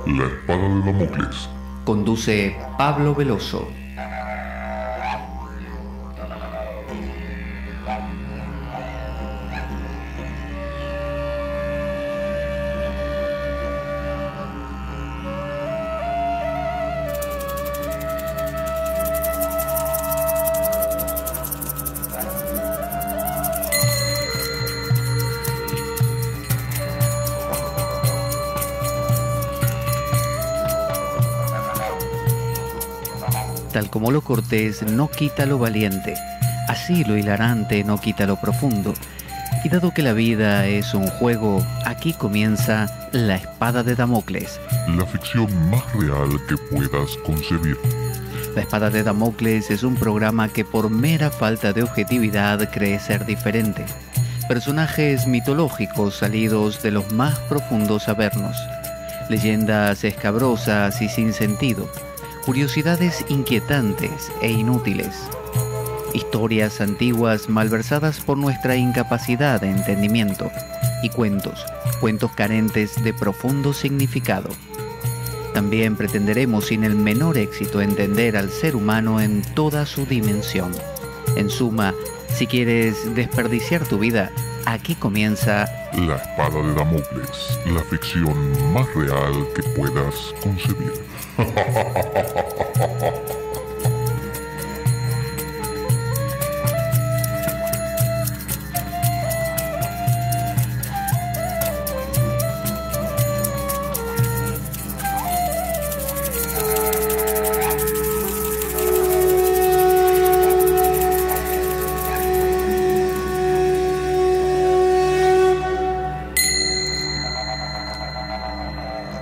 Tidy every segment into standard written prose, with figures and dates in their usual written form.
La espada de Damocles. Conduce Pablo Veloso. Tal como lo cortés no quita lo valiente, así lo hilarante no quita lo profundo. Y dado que la vida es un juego, aquí comienza La Espada de Damocles. La ficción más real que puedas concebir. La Espada de Damocles es un programa que por mera falta de objetividad cree ser diferente. Personajes mitológicos salidos de los más profundos avernos. Leyendas escabrosas y sin sentido. Curiosidades inquietantes e inútiles. Historias antiguas malversadas por nuestra incapacidad de entendimiento. Y cuentos carentes de profundo significado. También pretenderemos sin el menor éxito entender al ser humano en toda su dimensión. En suma, si quieres desperdiciar tu vida, aquí comienza La Espada de Damocles, la ficción más real que puedas concebir.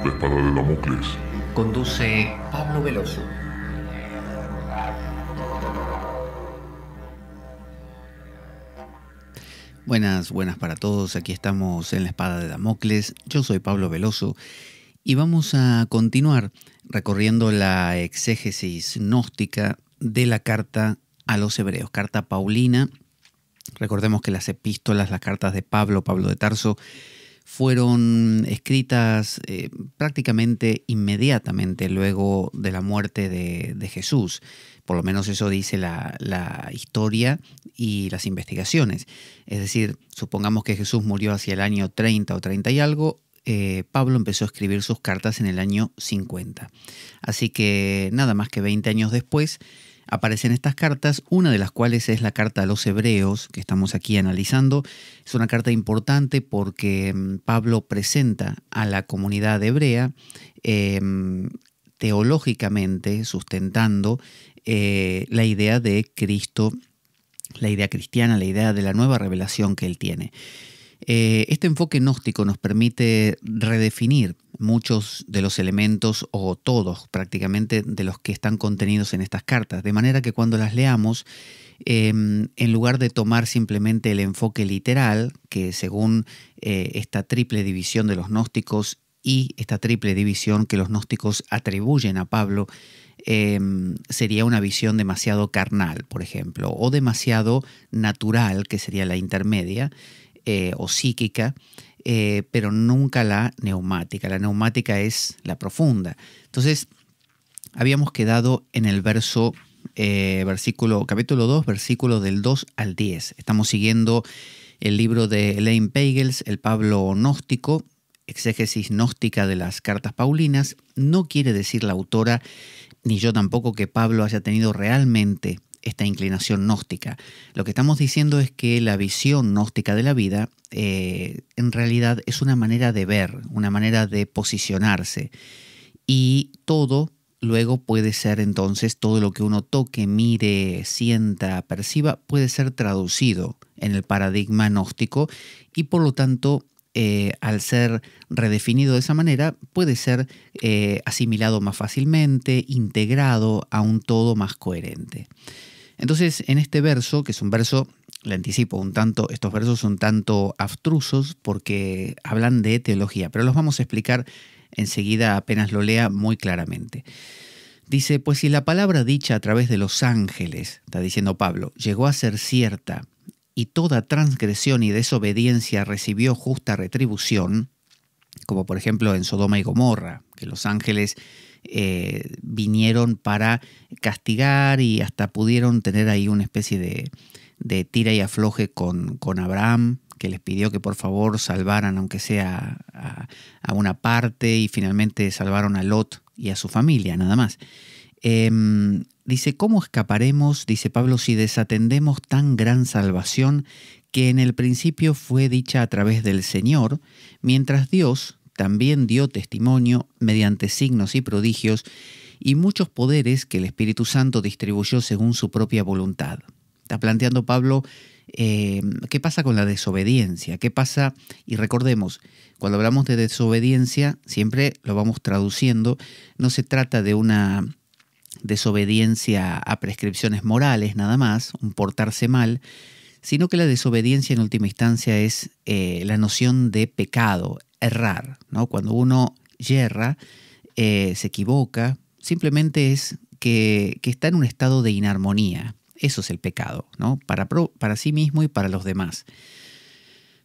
La Espada de Damocles. Conduce Pablo Veloso. Buenas para todos. Aquí estamos en La Espada de Damocles. Yo soy Pablo Veloso y vamos a continuar recorriendo la exégesis gnóstica de la carta a los hebreos, carta paulina. Recordemos que las epístolas, las cartas de Pablo de Tarso, fueron escritas prácticamente inmediatamente luego de la muerte de Jesús. Por lo menos eso dice la historia y las investigaciones. Es decir, supongamos que Jesús murió hacia el año 30 o 30 y algo, Pablo empezó a escribir sus cartas en el año 50. Así que nada más que 20 años después aparecen estas cartas, una de las cuales es la carta a los hebreos que estamos aquí analizando. Es una carta importante porque Pablo presenta a la comunidad hebrea teológicamente sustentando la idea de Cristo, la idea cristiana, la idea de la nueva revelación que él tiene. Este enfoque gnóstico nos permite redefinir muchos de los elementos, o todos prácticamente, de los que están contenidos en estas cartas, de manera que cuando las leamos, en lugar de tomar simplemente el enfoque literal, que según esta triple división de los gnósticos y esta triple división que los gnósticos atribuyen a Pablo, sería una visión demasiado carnal, por ejemplo, o demasiado natural, que sería la intermedia, o psíquica, pero nunca la neumática. La neumática es la profunda. Entonces, habíamos quedado en el capítulo 2, versículo del 2 al 10. Estamos siguiendo el libro de Elaine Pagels, el Pablo gnóstico, exégesis gnóstica de las cartas paulinas. No quiere decir la autora, ni yo tampoco, que Pablo haya tenido realmente esta inclinación gnóstica. Lo que estamos diciendo es que la visión gnóstica de la vida en realidad es una manera de ver, una manera de posicionarse. Y todo luego puede ser entonces, todo lo que uno toque, mire, sienta, perciba, puede ser traducido en el paradigma gnóstico y por lo tanto, al ser redefinido de esa manera, puede ser asimilado más fácilmente, integrado a un todo más coherente. Entonces, en este verso, que es un verso, le anticipo un tanto, estos versos son un tanto abstrusos porque hablan de teología, pero los vamos a explicar enseguida apenas lo lea muy claramente. Dice, pues si la palabra dicha a través de los ángeles, está diciendo Pablo, llegó a ser cierta y toda transgresión y desobediencia recibió justa retribución, como por ejemplo en Sodoma y Gomorra, que los ángeles vinieron para castigar y hasta pudieron tener ahí una especie de tira y afloje con Abraham, que les pidió que por favor salvaran aunque sea a una parte, y finalmente salvaron a Lot y a su familia, nada más. Dice, ¿cómo escaparemos, dice Pablo, si desatendemos tan gran salvación que en el principio fue dicha a través del Señor, mientras Dios también dio testimonio mediante signos y prodigios y muchos poderes que el Espíritu Santo distribuyó según su propia voluntad? Está planteando Pablo qué pasa con la desobediencia, qué pasa, y recordemos, cuando hablamos de desobediencia siempre lo vamos traduciendo, no se trata de una desobediencia a prescripciones morales nada más, un portarse mal, sino que la desobediencia en última instancia es la noción de pecado, errar, ¿no? Cuando uno yerra, se equivoca, simplemente es que está en un estado de inarmonía. Eso es el pecado, ¿no? Para sí mismo y para los demás.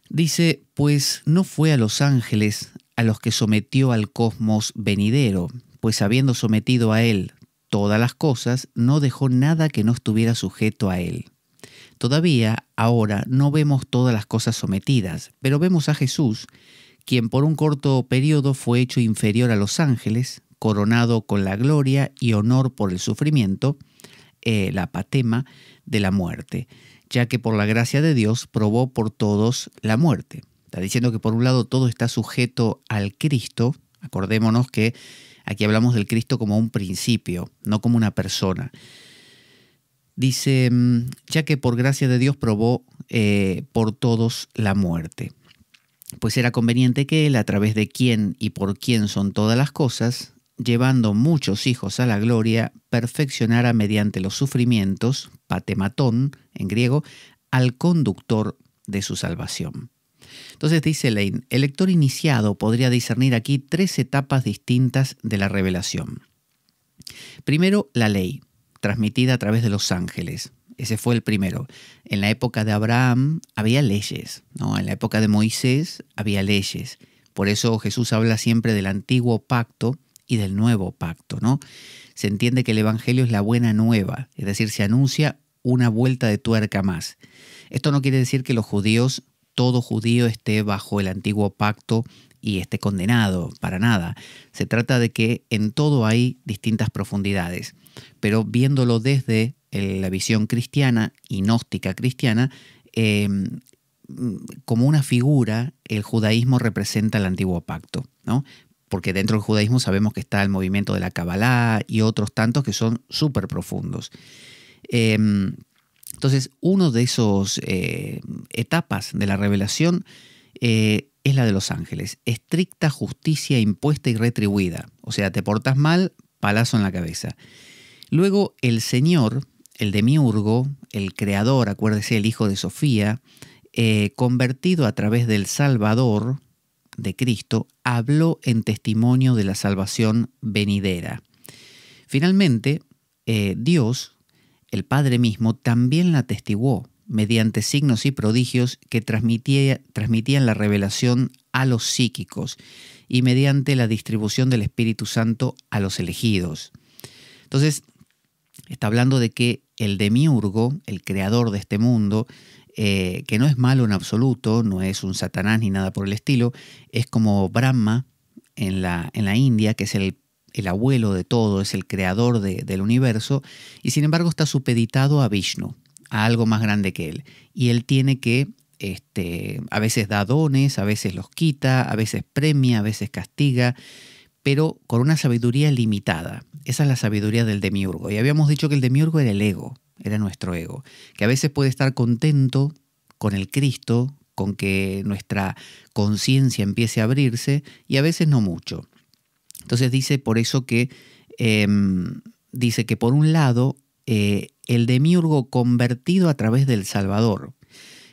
Dice, pues no fue a los ángeles a los que sometió al cosmos venidero, pues habiendo sometido a él todas las cosas, no dejó nada que no estuviera sujeto a él. Todavía, ahora, no vemos todas las cosas sometidas, pero vemos a Jesús, quien por un corto periodo fue hecho inferior a los ángeles, coronado con la gloria y honor por el sufrimiento, la patema de la muerte, ya que por la gracia de Dios probó por todos la muerte. Está diciendo que por un lado todo está sujeto al Cristo. Acordémonos que aquí hablamos del Cristo como un principio, no como una persona. Dice, ya que por gracia de Dios probó por todos la muerte. Pues era conveniente que Él, a través de quien y por quien son todas las cosas, llevando muchos hijos a la gloria, perfeccionara mediante los sufrimientos, patematón en griego, al conductor de su salvación. Entonces dice Lane, el lector iniciado podría discernir aquí 3 etapas distintas de la revelación. Primero, la ley, transmitida a través de los ángeles. Ese fue el primero. En la época de Abraham había leyes, ¿no? En la época de Moisés había leyes. Por eso Jesús habla siempre del antiguo pacto y del nuevo pacto, ¿no? Se entiende que el Evangelio es la buena nueva, es decir, se anuncia una vuelta de tuerca más. Esto no quiere decir que los judíos, todo judío esté bajo el antiguo pacto y esté condenado, para nada. Se trata de que en todo hay distintas profundidades, pero viéndolo desde la visión cristiana y gnóstica cristiana, como una figura, el judaísmo representa el antiguo pacto, ¿no? Porque dentro del judaísmo sabemos que está el movimiento de la Kabbalah y otros tantos que son súper profundos. Entonces, uno de esos etapas de la revelación es la de los ángeles. Estricta justicia impuesta y retribuida. O sea, te portas mal, palazo en la cabeza. Luego, el Señor, el demiurgo, el creador, acuérdese, el hijo de Sofía, convertido a través del Salvador de Cristo, habló en testimonio de la salvación venidera. Finalmente, Dios, el Padre mismo, también la atestiguó mediante signos y prodigios que transmitían la revelación a los psíquicos y mediante la distribución del Espíritu Santo a los elegidos. Entonces, está hablando de que el demiurgo, el creador de este mundo, que no es malo en absoluto, no es un Satanás ni nada por el estilo, es como Brahma en la India, que es el abuelo de todo, es el creador del universo, y sin embargo está supeditado a Vishnu, a algo más grande que él. Y él tiene que, a veces da dones, a veces los quita, a veces premia, a veces castiga, pero con una sabiduría limitada. Esa es la sabiduría del demiurgo. Y habíamos dicho que el demiurgo era el ego, era nuestro ego, que a veces puede estar contento con el Cristo, con que nuestra conciencia empiece a abrirse, y a veces no mucho. Entonces dice por eso que, dice que por un lado, el demiurgo convertido a través del Salvador,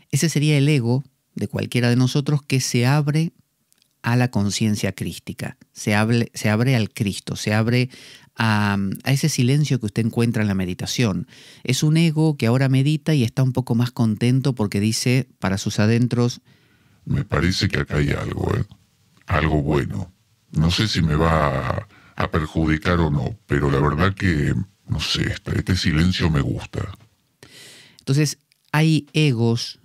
ese sería el ego de cualquiera de nosotros que se abre a la conciencia crística, se abre al Cristo, se abre a ese silencio que usted encuentra en la meditación. Es un ego que ahora medita y está un poco más contento porque dice para sus adentros: me parece que acá hay algo, algo bueno. No sé si me va a perjudicar o no, pero la verdad que, no sé, este silencio me gusta. Entonces, hay egos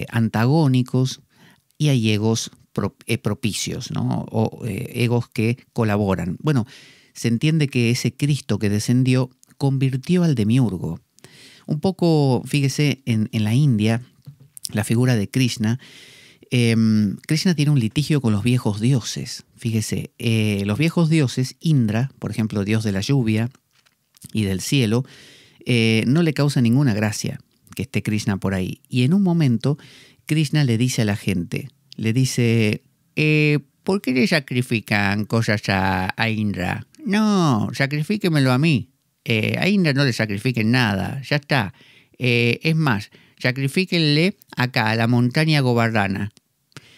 antagónicos y hay egos propicios, ¿no? O egos que colaboran. Bueno, se entiende que ese Cristo que descendió convirtió al demiurgo. Un poco, fíjese, en la India, la figura de Krishna, Krishna tiene un litigio con los viejos dioses. Fíjese, los viejos dioses, Indra, por ejemplo, dios de la lluvia y del cielo, no le causa ninguna gracia que esté Krishna por ahí. Y en un momento, Krishna le dice a la gente, le dice: ¿por qué le sacrifican cosas a Indra? No, sacrifíquemelo a mí. A Indra no le sacrifiquen nada, ya está. Es más, sacrifíquenle acá, a la montaña Govardhana.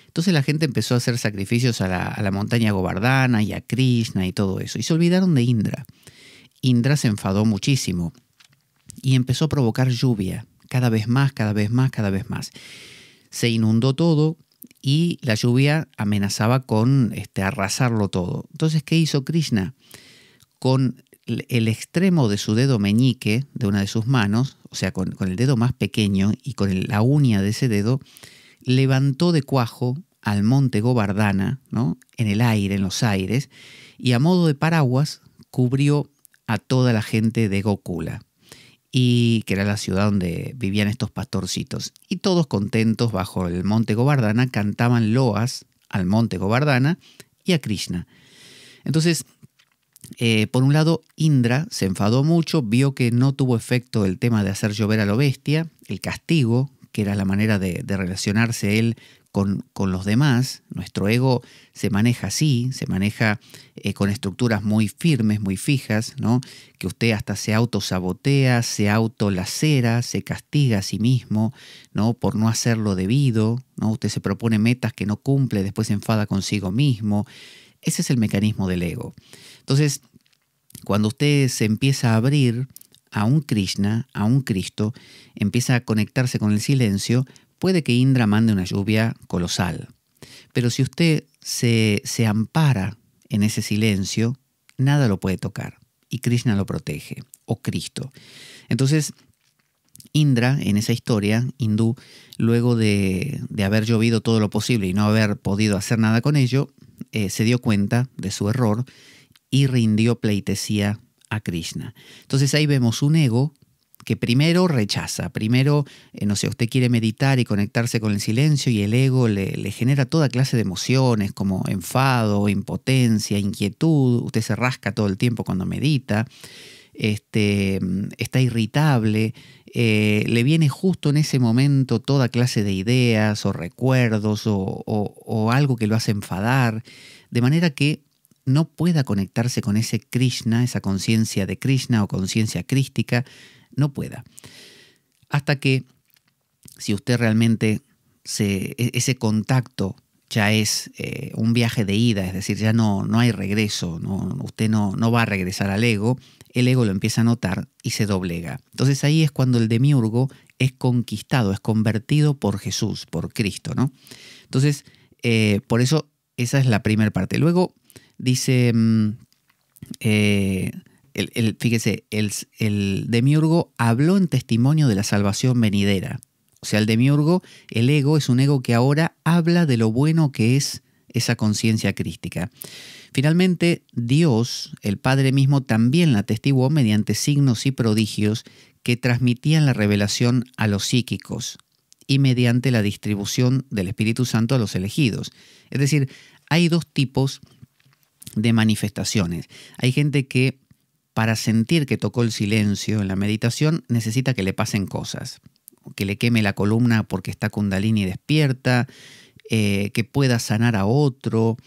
Entonces la gente empezó a hacer sacrificios a la montaña Govardhana y a Krishna y todo eso. Y se olvidaron de Indra. Indra se enfadó muchísimo y empezó a provocar lluvia, cada vez más, cada vez más, cada vez más. Se inundó todo y la lluvia amenazaba con arrasarlo todo. Entonces, ¿qué hizo Krishna? Con el extremo de su dedo meñique, de una de sus manos, o sea, con el dedo más pequeño y con la uña de ese dedo, levantó de cuajo al monte Govardhana, ¿no?, en el aire, en los aires, y a modo de paraguas cubrió a toda la gente de Gokula, y que era la ciudad donde vivían estos pastorcitos. Y todos contentos bajo el monte Govardhana cantaban loas al monte Govardhana y a Krishna. Entonces, por un lado, Indra se enfadó mucho, vio que no tuvo efecto el tema de hacer llover a lo bestia, el castigo, que era la manera de relacionarse él con los demás. Nuestro ego se maneja así, se maneja con estructuras muy firmes, muy fijas, ¿no? Que usted hasta se autosabotea, se autolacera, se castiga a sí mismo, ¿no?, por no hacer lo debido, ¿no? Usted se propone metas que no cumple, después se enfada consigo mismo. Ese es el mecanismo del ego. Entonces, cuando usted se empieza a abrir a un Krishna, a un Cristo, empieza a conectarse con el silencio, puede que Indra mande una lluvia colosal. Pero si usted se ampara en ese silencio, nada lo puede tocar. Y Krishna lo protege, o Cristo. Entonces, Indra, en esa historia hindú, luego de haber llovido todo lo posible y no haber podido hacer nada con ello, se dio cuenta de su error y rindió pleitesía a Krishna. Entonces ahí vemos un ego que primero rechaza, primero, no sé, usted quiere meditar y conectarse con el silencio y el ego le genera toda clase de emociones como enfado, impotencia, inquietud, usted se rasca todo el tiempo cuando medita, está irritable, le viene justo en ese momento toda clase de ideas o recuerdos o algo que lo hace enfadar, de manera que no pueda conectarse con ese Krishna, esa conciencia de Krishna o conciencia crística, no pueda. Hasta que, si usted realmente ese contacto ya es un viaje de ida, es decir, ya no hay regreso, usted no va a regresar al ego, el ego lo empieza a notar y se doblega. Entonces ahí es cuando el demiurgo es conquistado, es convertido por Jesús, por Cristo, ¿no? Entonces, por eso esa es la primera parte. Luego dice, fíjese, el demiurgo habló en testimonio de la salvación venidera. O sea, el demiurgo, el ego, es un ego que ahora habla de lo bueno que es esa conciencia crística. Finalmente, Dios, el Padre mismo, también la atestiguó mediante signos y prodigios que transmitían la revelación a los psíquicos y mediante la distribución del Espíritu Santo a los elegidos. Es decir, hay dos tipos de manifestaciones. Hay gente que, para sentir que tocó el silencio en la meditación, necesita que le pasen cosas, que le queme la columna porque está Kundalini despierta, que pueda sanar a otro,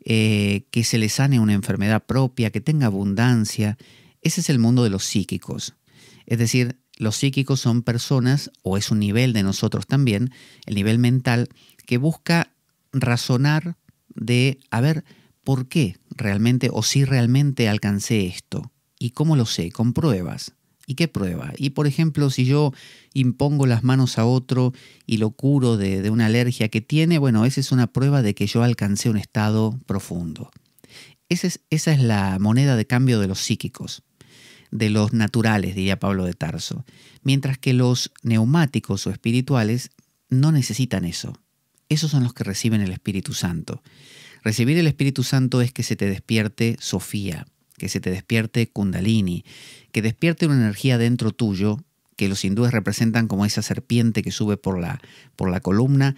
que se le sane una enfermedad propia, que tenga abundancia. Ese es el mundo de los psíquicos. Es decir, los psíquicos son personas, o es un nivel de nosotros también, el nivel mental, que busca razonar de, a ver, ¿por qué realmente o si realmente alcancé esto? ¿Y cómo lo sé? Con pruebas. ¿Y qué prueba? Y por ejemplo, si yo impongo las manos a otro y lo curo de una alergia que tiene, bueno, esa es una prueba de que yo alcancé un estado profundo. Esa es la moneda de cambio de los psíquicos, de los naturales, diría Pablo de Tarso. Mientras que los neumáticos o espirituales no necesitan eso. Esos son los que reciben el Espíritu Santo. Recibir el Espíritu Santo es que se te despierte Sofía, que se te despierte Kundalini, que despierte una energía dentro tuyo, que los hindúes representan como esa serpiente que sube por la columna,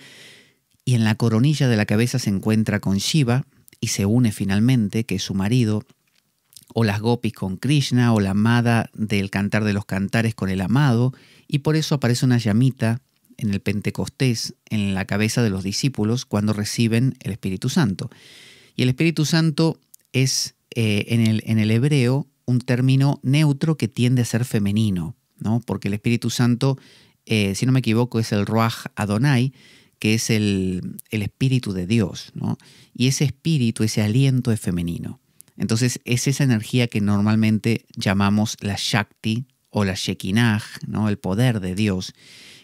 y en la coronilla de la cabeza se encuentra con Shiva y se une finalmente, que es su marido, o las gopis con Krishna, o la amada del Cantar de los Cantares con el amado, y por eso aparece una llamita en el Pentecostés, en la cabeza de los discípulos, cuando reciben el Espíritu Santo. Y el Espíritu Santo es en el hebreo un término neutro que tiende a ser femenino, ¿no? Porque el Espíritu Santo, si no me equivoco, es el Ruach Adonai, que es el Espíritu de Dios, ¿no? Y ese espíritu, ese aliento es femenino. Entonces es esa energía que normalmente llamamos la Shakti o la Shekinah, ¿no? El poder de Dios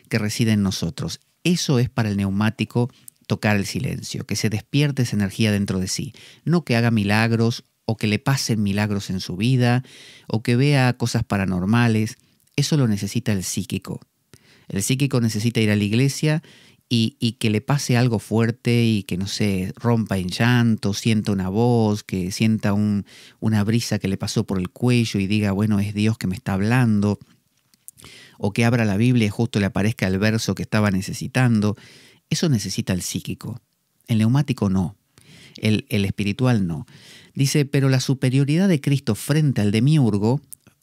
que reside en nosotros. Eso es para el neumático tocar el silencio, que se despierte esa energía dentro de sí, no que haga milagros o que le pasen milagros en su vida, o que vea cosas paranormales. Eso lo necesita el psíquico. El psíquico necesita ir a la iglesia y que le pase algo fuerte y que, no sé, rompa en llanto, sienta una voz, que sienta una brisa que le pasó por el cuello y diga, bueno, es Dios que me está hablando, o que abra la Biblia y justo le aparezca el verso que estaba necesitando. Eso necesita el psíquico. El neumático no. El espiritual no. Dice, pero la superioridad de Cristo frente al demiurgo,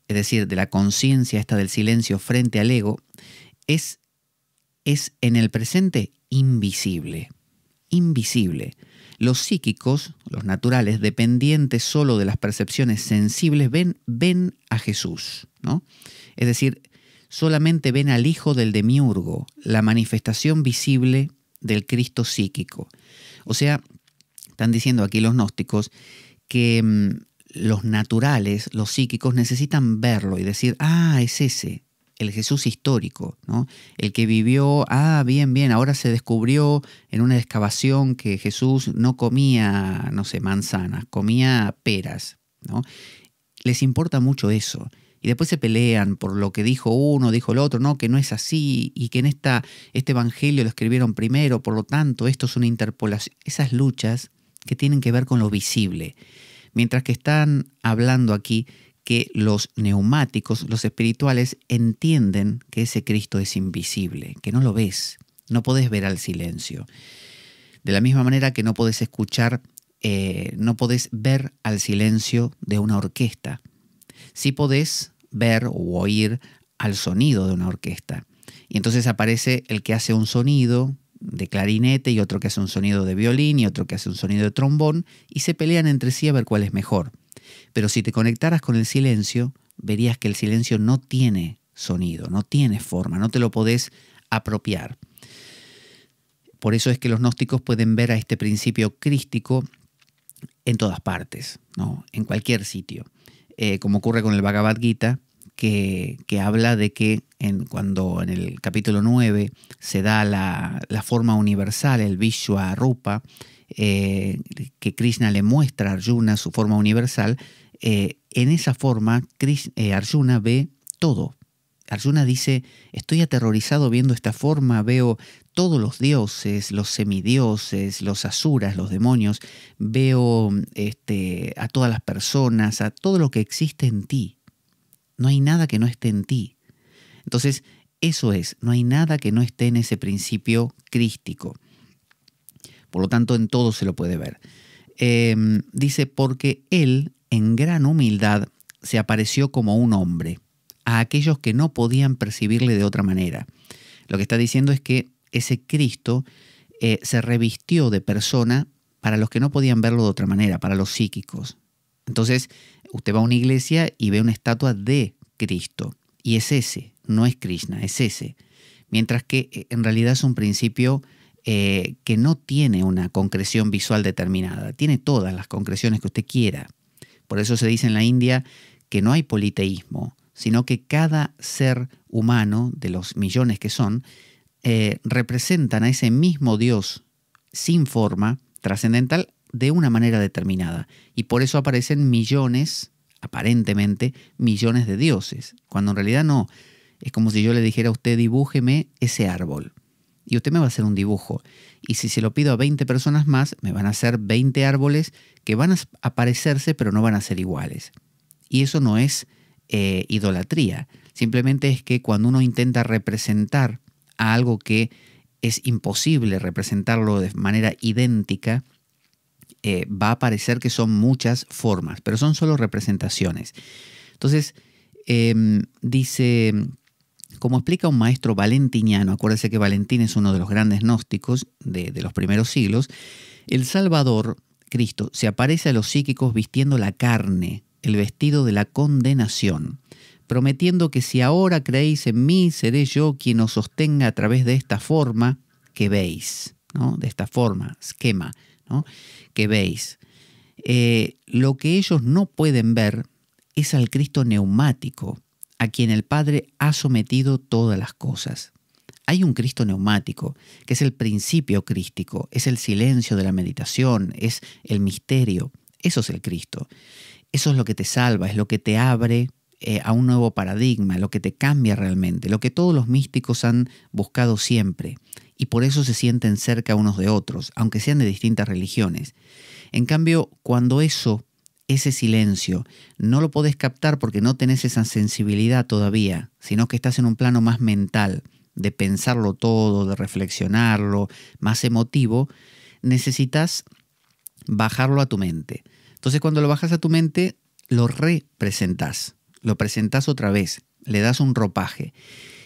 es decir, de la conciencia esta del silencio frente al ego, es en el presente invisible. Invisible. Los psíquicos, los naturales, dependientes solo de las percepciones sensibles, ven a Jesús, ¿no? Es decir, solamente ven al Hijo del demiurgo, la manifestación visible del Cristo psíquico. O sea, están diciendo aquí los gnósticos que los naturales, los psíquicos, necesitan verlo y decir, es ese, el Jesús histórico, ¿no? El que vivió, bien, ahora se descubrió en una excavación que Jesús no comía, no sé, manzanas, comía peras, ¿no? Les importa mucho eso. Y después se pelean por lo que dijo uno, dijo el otro, no, que no es así, y que en este evangelio lo escribieron primero, por lo tanto, esto es una interpolación. Esas luchas que tienen que ver con lo visible. Mientras que están hablando aquí que los neumáticos, los espirituales, entienden que ese Cristo es invisible, que no lo ves, no podés ver al silencio. De la misma manera que no podés escuchar, no podés ver al silencio de una orquesta. Sí podés ver o oír al sonido de una orquesta. Y entonces aparece el que hace un sonido de clarinete y otro que hace un sonido de violín y otro que hace un sonido de trombón y se pelean entre sí a ver cuál es mejor. Pero si te conectaras con el silencio, verías que el silencio no tiene sonido, no tiene forma, no te lo podés apropiar. Por eso es que los gnósticos pueden ver a este principio crístico en todas partes, ¿no? En cualquier sitio. Como ocurre con el Bhagavad Gita, que habla de que cuando en el capítulo 9 se da la forma universal, el Vishwa Rupa, que Krishna le muestra a Arjuna su forma universal, en esa forma Arjuna ve todo. Arjuna dice, estoy aterrorizado viendo esta forma, veo todos los dioses, los semidioses, los asuras, los demonios, veo a todas las personas, a todo lo que existe en ti. No hay nada que no esté en ti. Entonces, eso es, no hay nada que no esté en ese principio crístico. Por lo tanto, en todo se lo puede ver. Dice, porque él, en gran humildad, se apareció como un hombre a aquellos que no podían percibirle de otra manera. Lo que está diciendo es que ese Cristo se revistió de persona para los que no podían verlo de otra manera, para los psíquicos. Entonces, usted va a una iglesia y ve una estatua de Cristo, y es ese, no es Krishna, es ese. Mientras que en realidad es un principio que no tiene una concreción visual determinada, tiene todas las concreciones que usted quiera. Por eso se dice en la India que no hay politeísmo, sino que cada ser humano, de los millones que son, representan a ese mismo Dios sin forma, trascendental, de una manera determinada. Y por eso aparecen millones, aparentemente, millones de dioses, cuando en realidad no. Es como si yo le dijera a usted, dibújeme ese árbol. Y usted me va a hacer un dibujo. Y si se lo pido a 20 personas más, me van a hacer 20 árboles que van a parecerse, pero no van a ser iguales. Y eso no es idolatría. Simplemente es que cuando uno intenta representar a algo que es imposible representarlo de manera idéntica, va a parecer que son muchas formas, pero son solo representaciones. Entonces, dice, como explica un maestro valentiniano, acuérdese que Valentín es uno de los grandes gnósticos de los primeros siglos, el Salvador, Cristo, se aparece a los psíquicos vistiendo la carne, el vestido de la condenación, prometiendo que si ahora creéis en mí, seré yo quien os sostenga a través de esta forma que veis, ¿no? De esta forma, esquema, ¿no? Que veis. Lo que ellos no pueden ver es al Cristo neumático, a quien el Padre ha sometido todas las cosas. Hay un Cristo neumático, que es el principio crístico, es el silencio de la meditación, es el misterio. Eso es el Cristo. Eso es lo que te salva, es lo que te abre a un nuevo paradigma, lo que te cambia realmente, lo que todos los místicos han buscado siempre, y por eso se sienten cerca unos de otros, aunque sean de distintas religiones. En cambio, cuando ese silencio, no lo podés captar porque no tenés esa sensibilidad todavía, sino que estás en un plano más mental, de pensarlo todo, de reflexionarlo, más emotivo, necesitas bajarlo a tu mente. Entonces, cuando lo bajas a tu mente, lo representás. Lo presentás otra vez, le das un ropaje.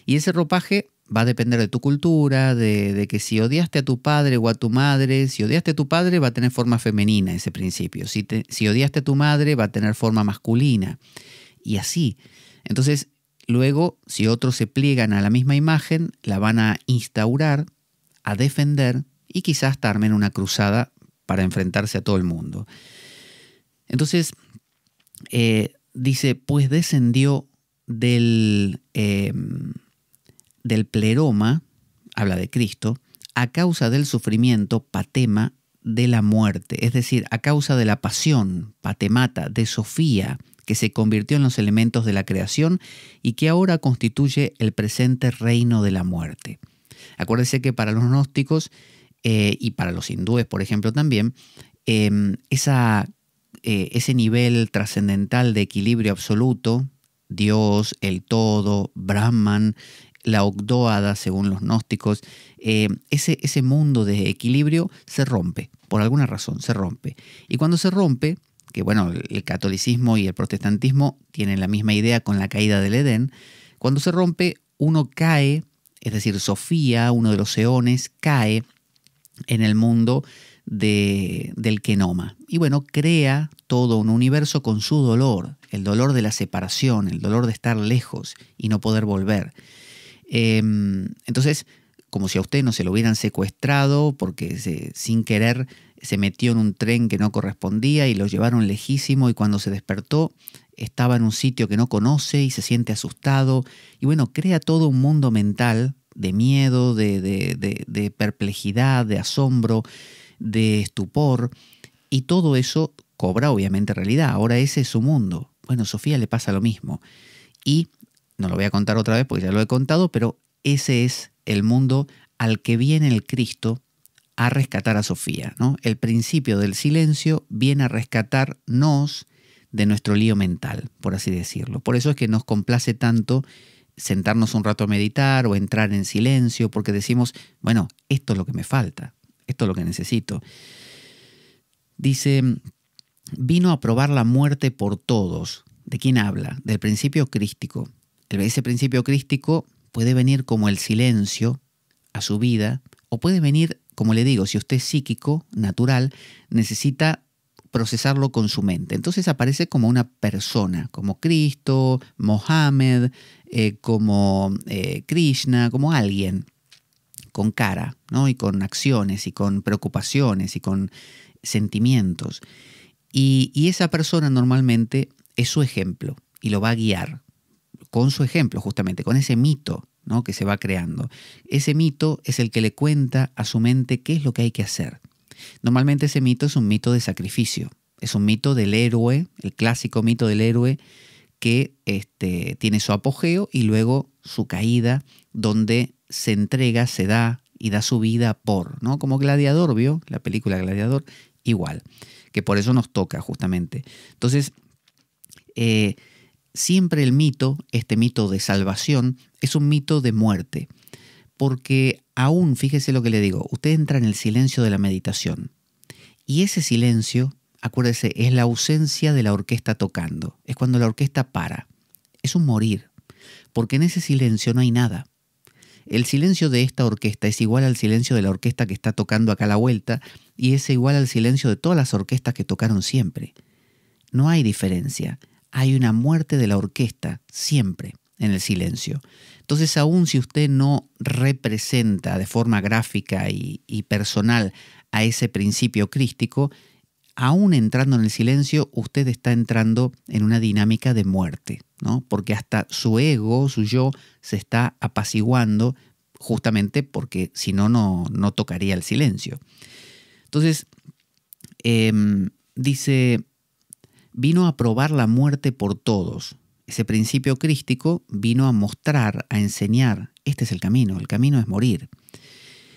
Y ese ropaje va a depender de tu cultura, de que si odiaste a tu padre o a tu madre, si odiaste a tu padre va a tener forma femenina ese principio. Si odiaste a tu madre va a tener forma masculina. Y así. Entonces, luego, si otros se pliegan a la misma imagen, la van a instaurar, a defender y quizás hasta armen una cruzada para enfrentarse a todo el mundo. Entonces, dice, pues descendió del pleroma, habla de Cristo, a causa del sufrimiento, patema, de la muerte, es decir, a causa de la pasión, patemata, de Sofía, que se convirtió en los elementos de la creación y que ahora constituye el presente reino de la muerte. Acuérdese que para los gnósticos y para los hindúes, por ejemplo, también, ese nivel trascendental de equilibrio absoluto, Dios, el todo, Brahman, la Ogdoada, según los gnósticos, ese mundo de equilibrio se rompe, por alguna razón se rompe. Y cuando se rompe, que bueno, el catolicismo y el protestantismo tienen la misma idea con la caída del Edén, cuando se rompe uno cae, es decir, Sofía, uno de los eones, cae en el mundo del Kenoma. Y bueno, crea todo un universo con su dolor, el dolor de la separación, el dolor de estar lejos y no poder volver. Entonces, como si a usted no se lo hubieran secuestrado porque sin querer se metió en un tren que no correspondía y lo llevaron lejísimo y cuando se despertó estaba en un sitio que no conoce y se siente asustado. Y bueno, crea todo un mundo mental de miedo, de perplejidad, de asombro, de estupor, y todo eso cobra obviamente realidad. Ahora ese es su mundo. Bueno, a Sofía le pasa lo mismo. Y no lo voy a contar otra vez porque ya lo he contado, pero ese es el mundo al que viene el Cristo a rescatar a Sofía, ¿no? El principio del silencio viene a rescatarnos de nuestro lío mental, por así decirlo. Por eso es que nos complace tanto sentarnos un rato a meditar o entrar en silencio, porque decimos, bueno, esto es lo que me falta, esto es lo que necesito. Dice, vino a probar la muerte por todos. ¿De quién habla? Del principio crístico. Ese principio crístico puede venir como el silencio a su vida, o puede venir, como le digo, si usted es psíquico, natural, necesita procesarlo con su mente. Entonces aparece como una persona, como Cristo, Mohammed, como Krishna, como alguien con cara, ¿no? Y con acciones, y con preocupaciones, y con sentimientos. Y esa persona normalmente es su ejemplo y lo va a guiar con su ejemplo, justamente, con ese mito, ¿no? Que se va creando. Ese mito es el que le cuenta a su mente qué es lo que hay que hacer. Normalmente ese mito es un mito de sacrificio, es un mito del héroe, el clásico mito del héroe que tiene su apogeo y luego su caída, donde se entrega, se da y da su vida por, ¿no? Como Gladiador, ¿vio? La película Gladiador, igual, que por eso nos toca justamente. Entonces, siempre el mito, este mito de salvación, es un mito de muerte, porque aún, fíjese lo que le digo, usted entra en el silencio de la meditación, y ese silencio, acuérdese, es la ausencia de la orquesta tocando, es cuando la orquesta para, es un morir, porque en ese silencio no hay nada. El silencio de esta orquesta es igual al silencio de la orquesta que está tocando acá a la vuelta, y es igual al silencio de todas las orquestas que tocaron siempre. No hay diferencia, hay una muerte de la orquesta siempre en el silencio. Entonces, aun si usted no representa de forma gráfica y personal a ese principio crístico, aún entrando en el silencio, usted está entrando en una dinámica de muerte, ¿no? Porque hasta su ego, su yo, se está apaciguando justamente porque si no, no tocaría el silencio. Entonces, dice, vino a probar la muerte por todos. Ese principio crístico vino a mostrar, a enseñar, este es el camino es morir.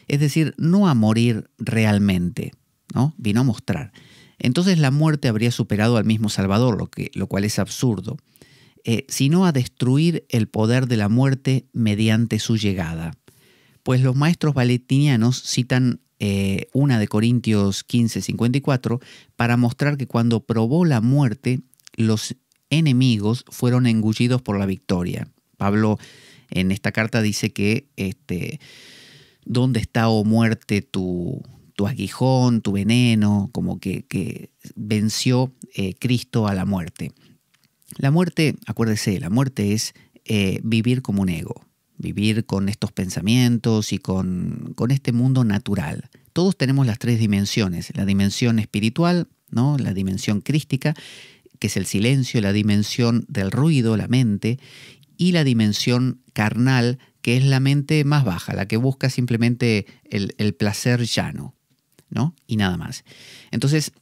Es decir, no a morir realmente, ¿no? Vino a mostrar. Entonces la muerte habría superado al mismo Salvador, lo cual es absurdo, sino a destruir el poder de la muerte mediante su llegada. Pues los maestros valentinianos citan 1 de Corintios 15:54 para mostrar que cuando probó la muerte, los enemigos fueron engullidos por la victoria. Pablo en esta carta dice que ¿dónde está, oh muerte, tu aguijón, tu veneno? Como que venció Cristo a la muerte. La muerte, acuérdese, la muerte es vivir como un ego, vivir con estos pensamientos y con este mundo natural. Todos tenemos las 3 dimensiones, la dimensión espiritual, ¿no? La dimensión crística, que es el silencio, la dimensión del ruido, la mente, y la dimensión carnal, que es la mente más baja, la que busca simplemente el placer llano, ¿no? Y nada más. Entonces,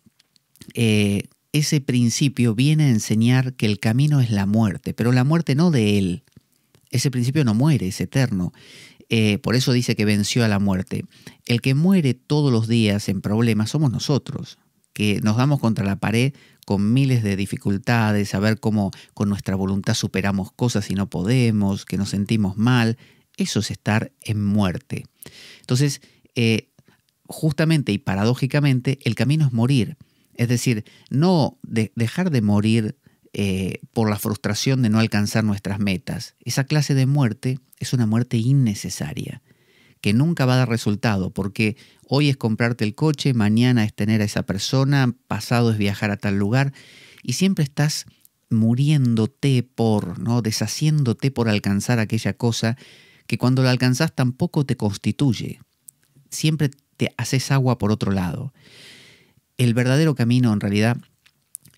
ese principio viene a enseñar que el camino es la muerte, pero la muerte no de él. Ese principio no muere, es eterno. Por eso dice que venció a la muerte. El que muere todos los días en problemas somos nosotros, que nos damos contra la pared con miles de dificultades, a ver cómo con nuestra voluntad superamos cosas y no podemos, que nos sentimos mal. Eso es estar en muerte. Entonces, justamente y paradójicamente, el camino es morir. Es decir, no dejar de morir por la frustración de no alcanzar nuestras metas. Esa clase de muerte es una muerte innecesaria, que nunca va a dar resultado, porque hoy es comprarte el coche, mañana es tener a esa persona, pasado es viajar a tal lugar, y siempre estás muriéndote ¿no? Deshaciéndote por alcanzar aquella cosa que cuando la alcanzás tampoco te constituye. Siempre te haces agua por otro lado. El verdadero camino en realidad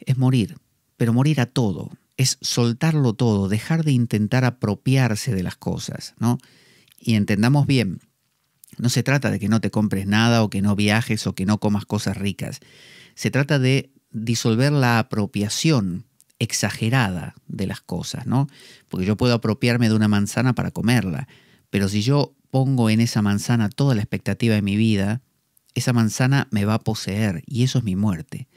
es morir, pero morir a todo, es soltarlo todo, dejar de intentar apropiarse de las cosas, ¿no? Y entendamos bien, no se trata de que no te compres nada o que no viajes o que no comas cosas ricas. Se trata de disolver la apropiación exagerada de las cosas, ¿no? Porque yo puedo apropiarme de una manzana para comerla, pero si yo pongo en esa manzana toda la expectativa de mi vida, esa manzana me va a poseer y eso es mi muerte.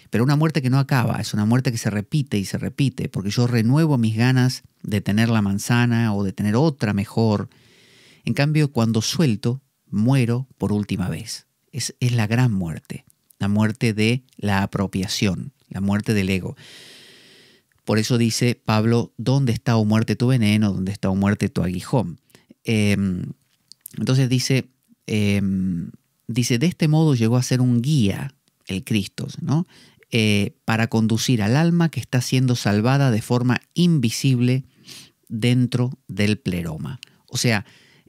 Pero una muerte que no acaba, es una muerte que se repite y se repite, porque yo renuevo mis ganas de tener la manzana o de tener otra mejor. En cambio, cuando suelto, muero por última vez. Es la gran muerte, la muerte de la apropiación, la muerte del ego. Por eso dice Pablo, ¿dónde está, oh muerte, tu veneno? ¿Dónde está, oh muerte, tu aguijón? Entonces dice, de este modo llegó a ser un guía el Cristo, ¿no? Para conducir al alma que está siendo salvada de forma invisible dentro del pleroma. O sea,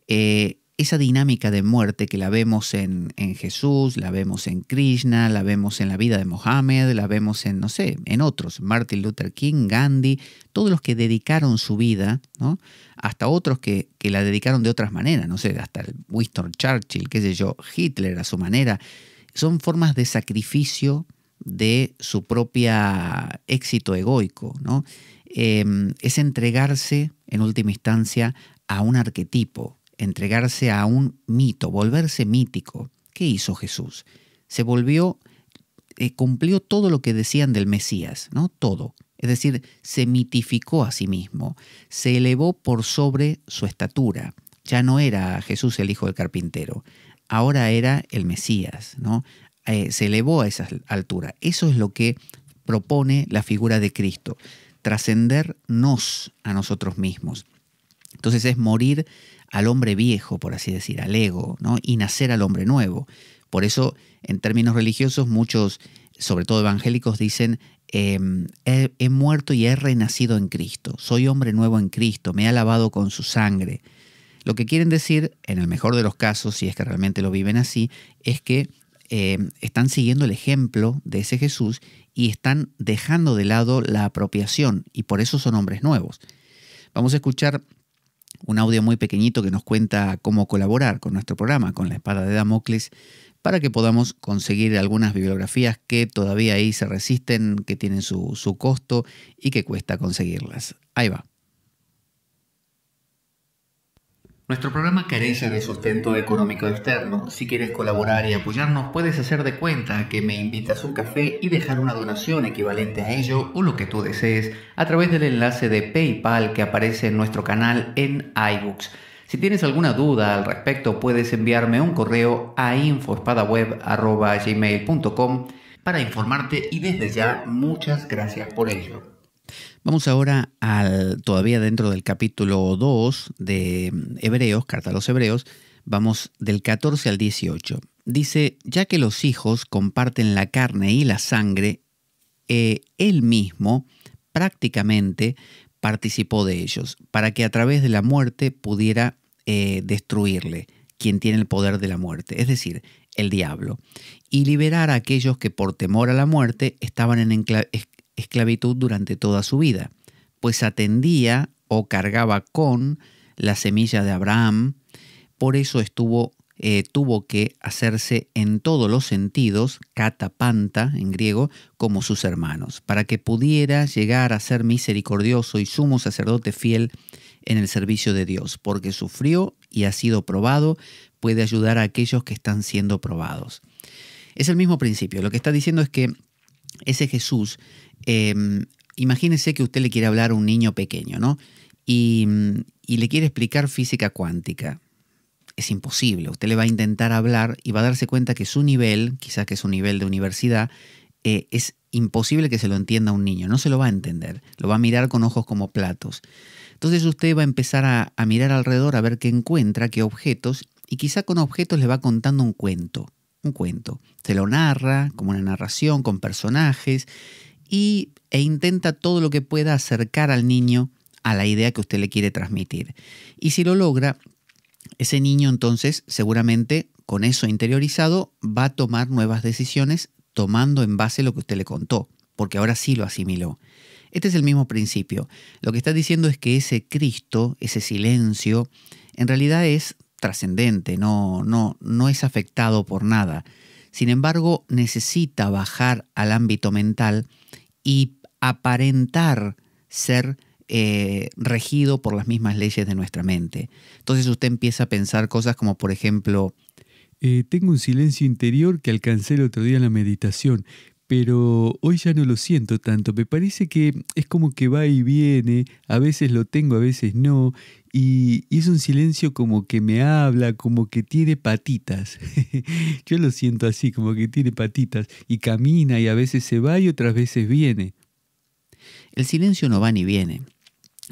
ese esa dinámica de muerte que la vemos en Jesús, la vemos en Krishna, la vemos en la vida de Mohammed, la vemos en, no sé, en otros, Martin Luther King, Gandhi, todos los que dedicaron su vida, ¿no? Hasta otros que la dedicaron de otras maneras, no sé, hasta el Winston Churchill, qué sé yo, Hitler a su manera. Son formas de sacrificio de su propia éxito egoico, ¿no? Es entregarse, en última instancia, a un arquetipo, entregarse a un mito, volverse mítico. ¿Qué hizo Jesús? Se volvió, cumplió todo lo que decían del Mesías, ¿no? Todo. Es decir, se mitificó a sí mismo, se elevó por sobre su estatura. Ya no era Jesús el hijo del carpintero, ahora era el Mesías, ¿no? Se elevó a esa altura. Eso es lo que propone la figura de Cristo, trascendernos a nosotros mismos. Entonces es morir al hombre viejo, por así decir, al ego, ¿no? Y nacer al hombre nuevo. Por eso, en términos religiosos, muchos, sobre todo evangélicos, dicen, he muerto y he renacido en Cristo. Soy hombre nuevo en Cristo, me ha lavado con su sangre. Lo que quieren decir, en el mejor de los casos, si es que realmente lo viven así, es que están siguiendo el ejemplo de ese Jesús y están dejando de lado la apropiación, y por eso son hombres nuevos. Vamos a escuchar un audio muy pequeñito que nos cuenta cómo colaborar con nuestro programa, con la espada de Damocles, para que podamos conseguir algunas bibliografías que todavía ahí se resisten, que tienen su costo y que cuesta conseguirlas. Ahí va. Nuestro programa carece de sustento económico externo. Si quieres colaborar y apoyarnos, puedes hacer de cuenta que me invitas un café y dejar una donación equivalente a ello o lo que tú desees a través del enlace de PayPal que aparece en nuestro canal en iBooks. Si tienes alguna duda al respecto, puedes enviarme un correo a info-espadaweb@gmail.com para informarte, y desde ya muchas gracias por ello. Vamos ahora todavía dentro del capítulo 2 de Hebreos, carta a los Hebreos, vamos del 14 al 18. Dice, ya que los hijos comparten la carne y la sangre, él mismo prácticamente participó de ellos, para que a través de la muerte pudiera destruirle, quien tiene el poder de la muerte, es decir, el diablo, y liberar a aquellos que por temor a la muerte estaban en esclavitud durante toda su vida, pues atendía o cargaba con la semilla de Abraham. Por eso tuvo que hacerse en todos los sentidos, katapanta en griego, como sus hermanos, para que pudiera llegar a ser misericordioso y sumo sacerdote fiel en el servicio de Dios, porque sufrió y ha sido probado, puede ayudar a aquellos que están siendo probados. Es el mismo principio. Lo que está diciendo es que ese Jesús, imagínese que usted le quiere hablar a un niño pequeño, ¿no? Y le quiere explicar física cuántica. Es imposible. Usted le va a intentar hablar y va a darse cuenta que su nivel, quizás que es un nivel de universidad, es imposible que se lo entienda un niño. No se lo va a entender. Lo va a mirar con ojos como platos. Entonces usted va a empezar a mirar alrededor a ver qué encuentra, qué objetos, y quizá con objetos le va contando un cuento. Un cuento. Se lo narra como una narración con personajes e intenta todo lo que pueda acercar al niño a la idea que usted le quiere transmitir. Y si lo logra, ese niño entonces seguramente con eso interiorizado va a tomar nuevas decisiones tomando en base lo que usted le contó, porque ahora sí lo asimiló. Este es el mismo principio. Lo que está diciendo es que ese Cristo, ese silencio, en realidad es trascendente, no es afectado por nada. Sin embargo, necesita bajar al ámbito mental y aparentar ser regido por las mismas leyes de nuestra mente. Entonces usted empieza a pensar cosas como, por ejemplo, tengo un silencio interior que alcancé el otro día en la meditación, pero hoy ya no lo siento tanto. Me parece que es como que va y viene, a veces lo tengo, a veces no, y es un silencio como que me habla, como que tiene patitas. Yo lo siento así, como que tiene patitas, y camina y a veces se va y otras veces viene. El silencio no va ni viene.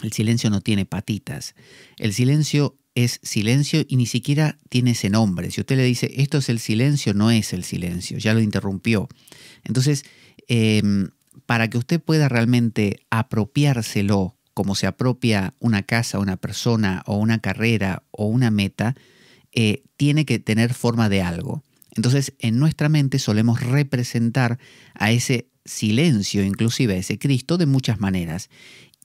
El silencio no tiene patitas. El silencio es silencio y ni siquiera tiene ese nombre. Si usted le dice, esto es el silencio, no es el silencio, ya lo interrumpió. Entonces, para que usted pueda realmente apropiárselo, como se apropia una casa, una persona o una carrera o una meta, tiene que tener forma de algo. Entonces, en nuestra mente solemos representar a ese silencio, inclusive a ese Cristo, de muchas maneras.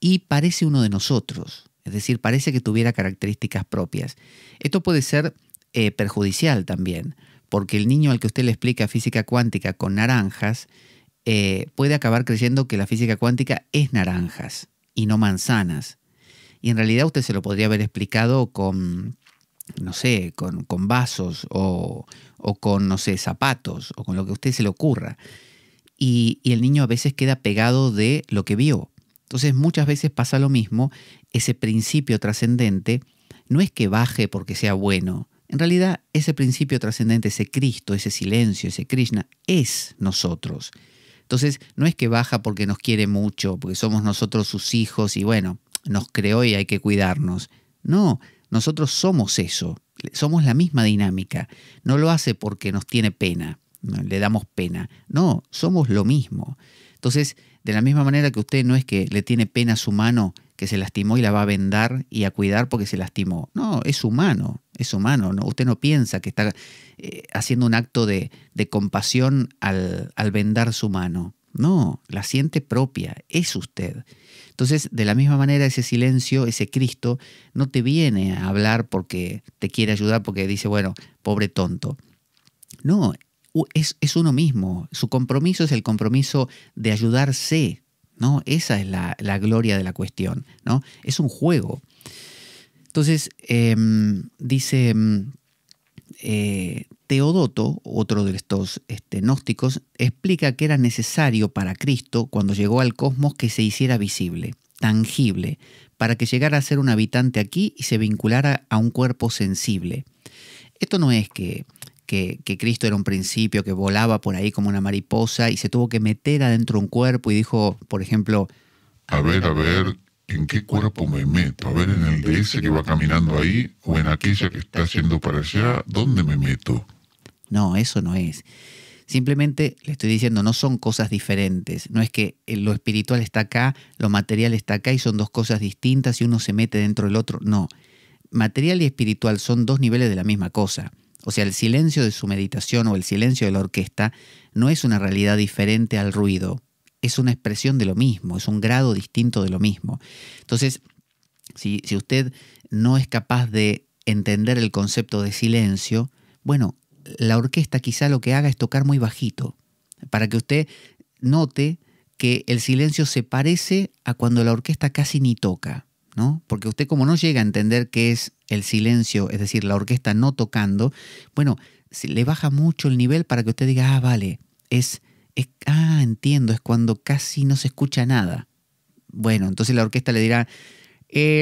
Y parece uno de nosotros, es decir, parece que tuviera características propias. Esto puede ser perjudicial también, porque el niño al que usted le explica física cuántica con naranjas, puede acabar creyendo que la física cuántica es naranjas y no manzanas. Y en realidad usted se lo podría haber explicado con, no sé, con vasos o con, no sé, zapatos o con lo que a usted se le ocurra. Y el niño a veces queda pegado de lo que vio. Entonces muchas veces pasa lo mismo, ese principio trascendente no es que baje porque sea bueno. En realidad ese principio trascendente, ese Cristo, ese silencio, ese Krishna, es nosotros. Entonces no es que baja porque nos quiere mucho, porque somos nosotros sus hijos y bueno, nos creó y hay que cuidarnos. No, nosotros somos eso, somos la misma dinámica. No lo hace porque nos tiene pena, le damos pena. No, somos lo mismo. Entonces, de la misma manera que usted no es que le tiene pena a su mano que se lastimó y la va a vendar y a cuidar porque se lastimó. No, es humano, ¿no? Usted no piensa que está haciendo un acto de compasión al vendar su mano. No, la siente propia, es usted. Entonces, de la misma manera, ese silencio, ese Cristo, no te viene a hablar porque te quiere ayudar, porque dice, bueno, pobre tonto. No, es uno mismo. Su compromiso es el compromiso de ayudarse, ¿no? Esa es la gloria de la cuestión, ¿no? Es un juego. Entonces, dice Teodoto, otro de estos gnósticos, explica que era necesario para Cristo, cuando llegó al cosmos, que se hiciera visible, tangible, para que llegara a ser un habitante aquí y se vinculara a un cuerpo sensible. Esto no es que Cristo era un principio que volaba por ahí como una mariposa y se tuvo que meter adentro de un cuerpo y dijo, por ejemplo, a ver, ¿en qué cuerpo me meto? A ver, ¿en el de ese que va caminando ahí o en aquella que está yendo para allá? ¿Dónde me meto? No, eso no es. Simplemente le estoy diciendo, no son cosas diferentes. No es que lo espiritual está acá, lo material está acá y son dos cosas distintas y uno se mete dentro del otro. No, material y espiritual son dos niveles de la misma cosa. O sea, el silencio de su meditación o el silencio de la orquesta no es una realidad diferente al ruido. Es una expresión de lo mismo, es un grado distinto de lo mismo. Entonces, si usted no es capaz de entender el concepto de silencio, bueno, la orquesta quizá lo que haga es tocar muy bajito, para que usted note que el silencio se parece a cuando la orquesta casi ni toca, ¿no? Porque usted, como no llega a entender qué es el silencio, es decir, la orquesta no tocando, bueno, le baja mucho el nivel para que usted diga, vale, entiendo, es cuando casi no se escucha nada. Bueno, entonces la orquesta le dirá,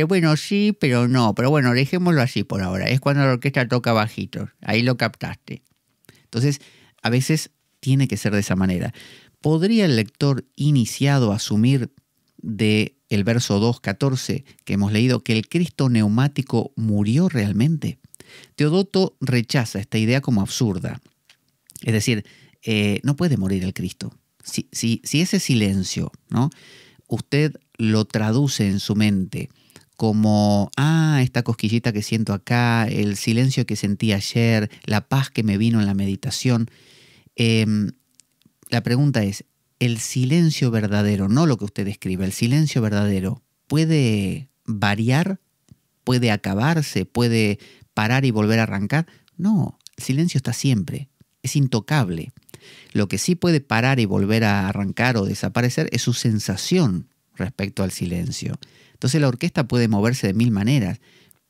bueno, sí, pero no, pero bueno, dejémoslo así por ahora. Es cuando la orquesta toca bajito, ahí lo captaste. Entonces, a veces tiene que ser de esa manera. ¿Podría el lector iniciado asumir de el verso 2.14 que hemos leído que el Cristo neumático murió realmente? Teodoto rechaza esta idea como absurda. Es decir, no puede morir el Cristo. Si ese silencio, ¿no?, usted lo traduce en su mente como, esta cosquillita que siento acá, el silencio que sentí ayer, la paz que me vino en la meditación. La pregunta es, ¿el silencio verdadero, no lo que usted describe, el silencio verdadero, puede variar? ¿Puede acabarse? ¿Puede parar y volver a arrancar? No, el silencio está siempre, es intocable. Lo que sí puede parar y volver a arrancar o desaparecer es su sensación respecto al silencio. Entonces la orquesta puede moverse de mil maneras,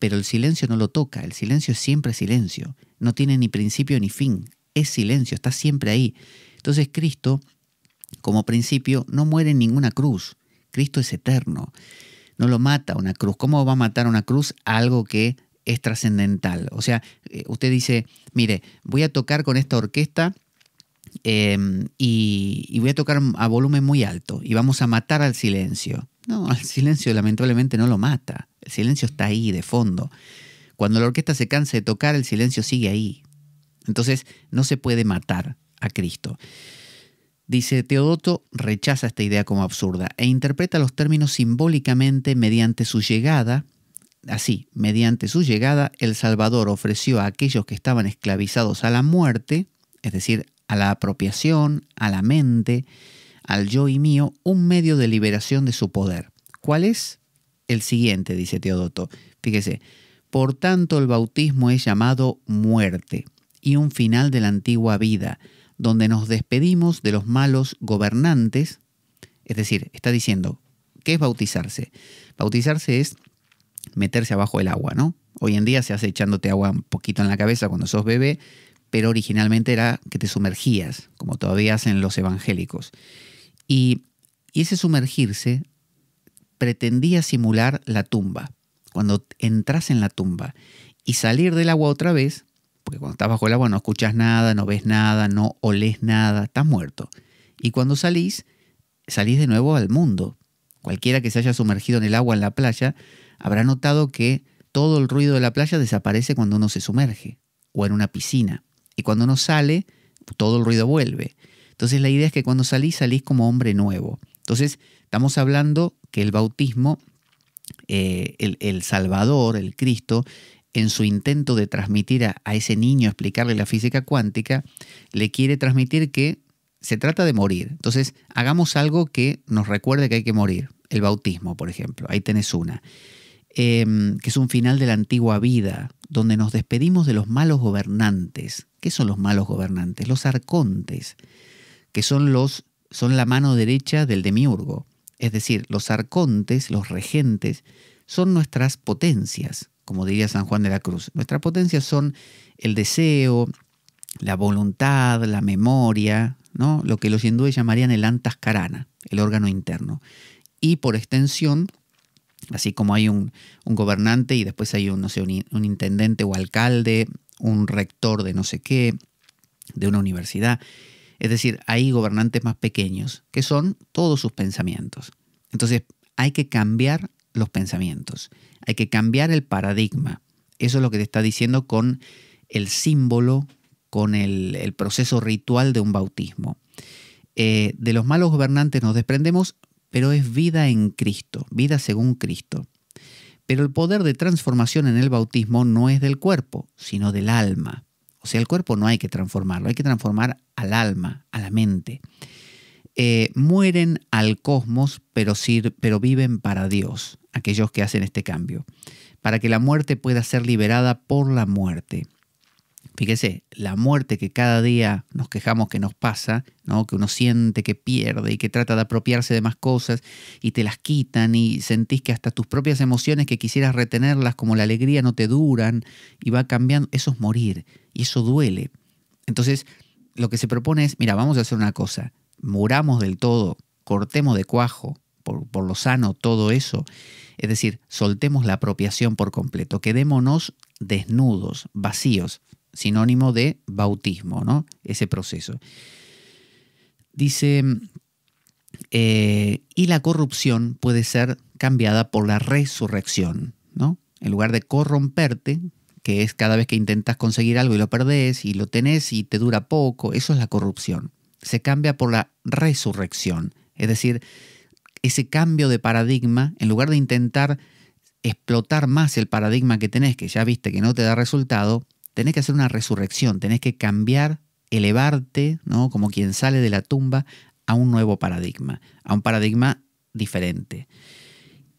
pero el silencio no lo toca. El silencio es siempre silencio. No tiene ni principio ni fin. Es silencio, está siempre ahí. Entonces Cristo, como principio, no muere en ninguna cruz. Cristo es eterno. No lo mata una cruz. ¿Cómo va a matar una cruz a algo que es trascendental? O sea, usted dice, mire, voy a tocar con esta orquesta y voy a tocar a volumen muy alto y vamos a matar al silencio. No, al silencio lamentablemente no lo mata. El silencio está ahí de fondo. Cuando la orquesta se cansa de tocar, el silencio sigue ahí. Entonces no se puede matar a Cristo. Dice, Teodoto rechaza esta idea como absurda e interpreta los términos simbólicamente mediante su llegada, así, mediante su llegada, el Salvador ofreció a aquellos que estaban esclavizados a la muerte, es decir, a la apropiación, a la mente, al yo y mío, un medio de liberación de su poder. ¿Cuál es? El siguiente, dice Teodoto. Fíjese, por tanto el bautismo es llamado muerte y un final de la antigua vida, donde nos despedimos de los malos gobernantes. Es decir, está diciendo, ¿qué es bautizarse? Bautizarse es meterse abajo del agua, ¿no? Hoy en día se hace echándote agua un poquito en la cabeza cuando sos bebé, pero originalmente era que te sumergías, como todavía hacen los evangélicos. Y ese sumergirse pretendía simular la tumba. Cuando entras en la tumba y salir del agua otra vez, porque cuando estás bajo el agua no escuchas nada, no ves nada, no olés nada, estás muerto. Y cuando salís de nuevo al mundo. Cualquiera que se haya sumergido en el agua en la playa habrá notado que todo el ruido de la playa desaparece cuando uno se sumerge, o en una piscina. Y cuando uno sale, todo el ruido vuelve. Entonces la idea es que cuando salís como hombre nuevo. Entonces estamos hablando que el bautismo, el Salvador, el Cristo, en su intento de transmitir a ese niño, explicarle la física cuántica, le quiere transmitir que se trata de morir. Entonces hagamos algo que nos recuerde que hay que morir. El bautismo, por ejemplo, ahí tenés una. Que es un final de la antigua vida, donde nos despedimos de los malos gobernantes. ¿Qué son los malos gobernantes? Los arcontes, que son la mano derecha del demiurgo. Es decir, los arcontes, los regentes, son nuestras potencias, como diría San Juan de la Cruz. Nuestras potencias son el deseo, la voluntad, la memoria, ¿no? Lo que los hindúes llamarían el antaskarana, el órgano interno. Y por extensión, así como hay un gobernante y después hay un intendente o alcalde, un rector de no sé qué, de una universidad. Es decir, hay gobernantes más pequeños, que son todos sus pensamientos. Entonces, hay que cambiar los pensamientos, hay que cambiar el paradigma. Eso es lo que te está diciendo con el símbolo, con el proceso ritual de un bautismo. De los malos gobernantes nos desprendemos, pero es vida en Cristo, vida según Cristo. Pero el poder de transformación en el bautismo no es del cuerpo, sino del alma. O sea, el cuerpo no hay que transformarlo, hay que transformar al alma, a la mente. Mueren al cosmos, pero viven para Dios, aquellos que hacen este cambio, para que la muerte pueda ser liberada por la muerte. Fíjese, la muerte que cada día nos quejamos que nos pasa, ¿no? Que uno siente que pierde y que trata de apropiarse de más cosas y te las quitan y sentís que hasta tus propias emociones que quisieras retenerlas como la alegría no te duran y va cambiando. Eso es morir y eso duele. Entonces lo que se propone es, mira, vamos a hacer una cosa, muramos del todo, cortemos de cuajo por lo sano todo eso. Es decir, soltemos la apropiación por completo, quedémonos desnudos, vacíos. Sinónimo de bautismo, ¿no? Ese proceso. Dice, y la corrupción puede ser cambiada por la resurrección, ¿no? En lugar de corromperte, que es cada vez que intentas conseguir algo y lo perdés y lo tenés y te dura poco, eso es la corrupción. Se cambia por la resurrección, es decir, ese cambio de paradigma, en lugar de intentar explotar más el paradigma que tenés, que ya viste que no te da resultado, tenés que hacer una resurrección, tenés que cambiar, elevarte, ¿no? Como quien sale de la tumba a un nuevo paradigma, a un paradigma diferente.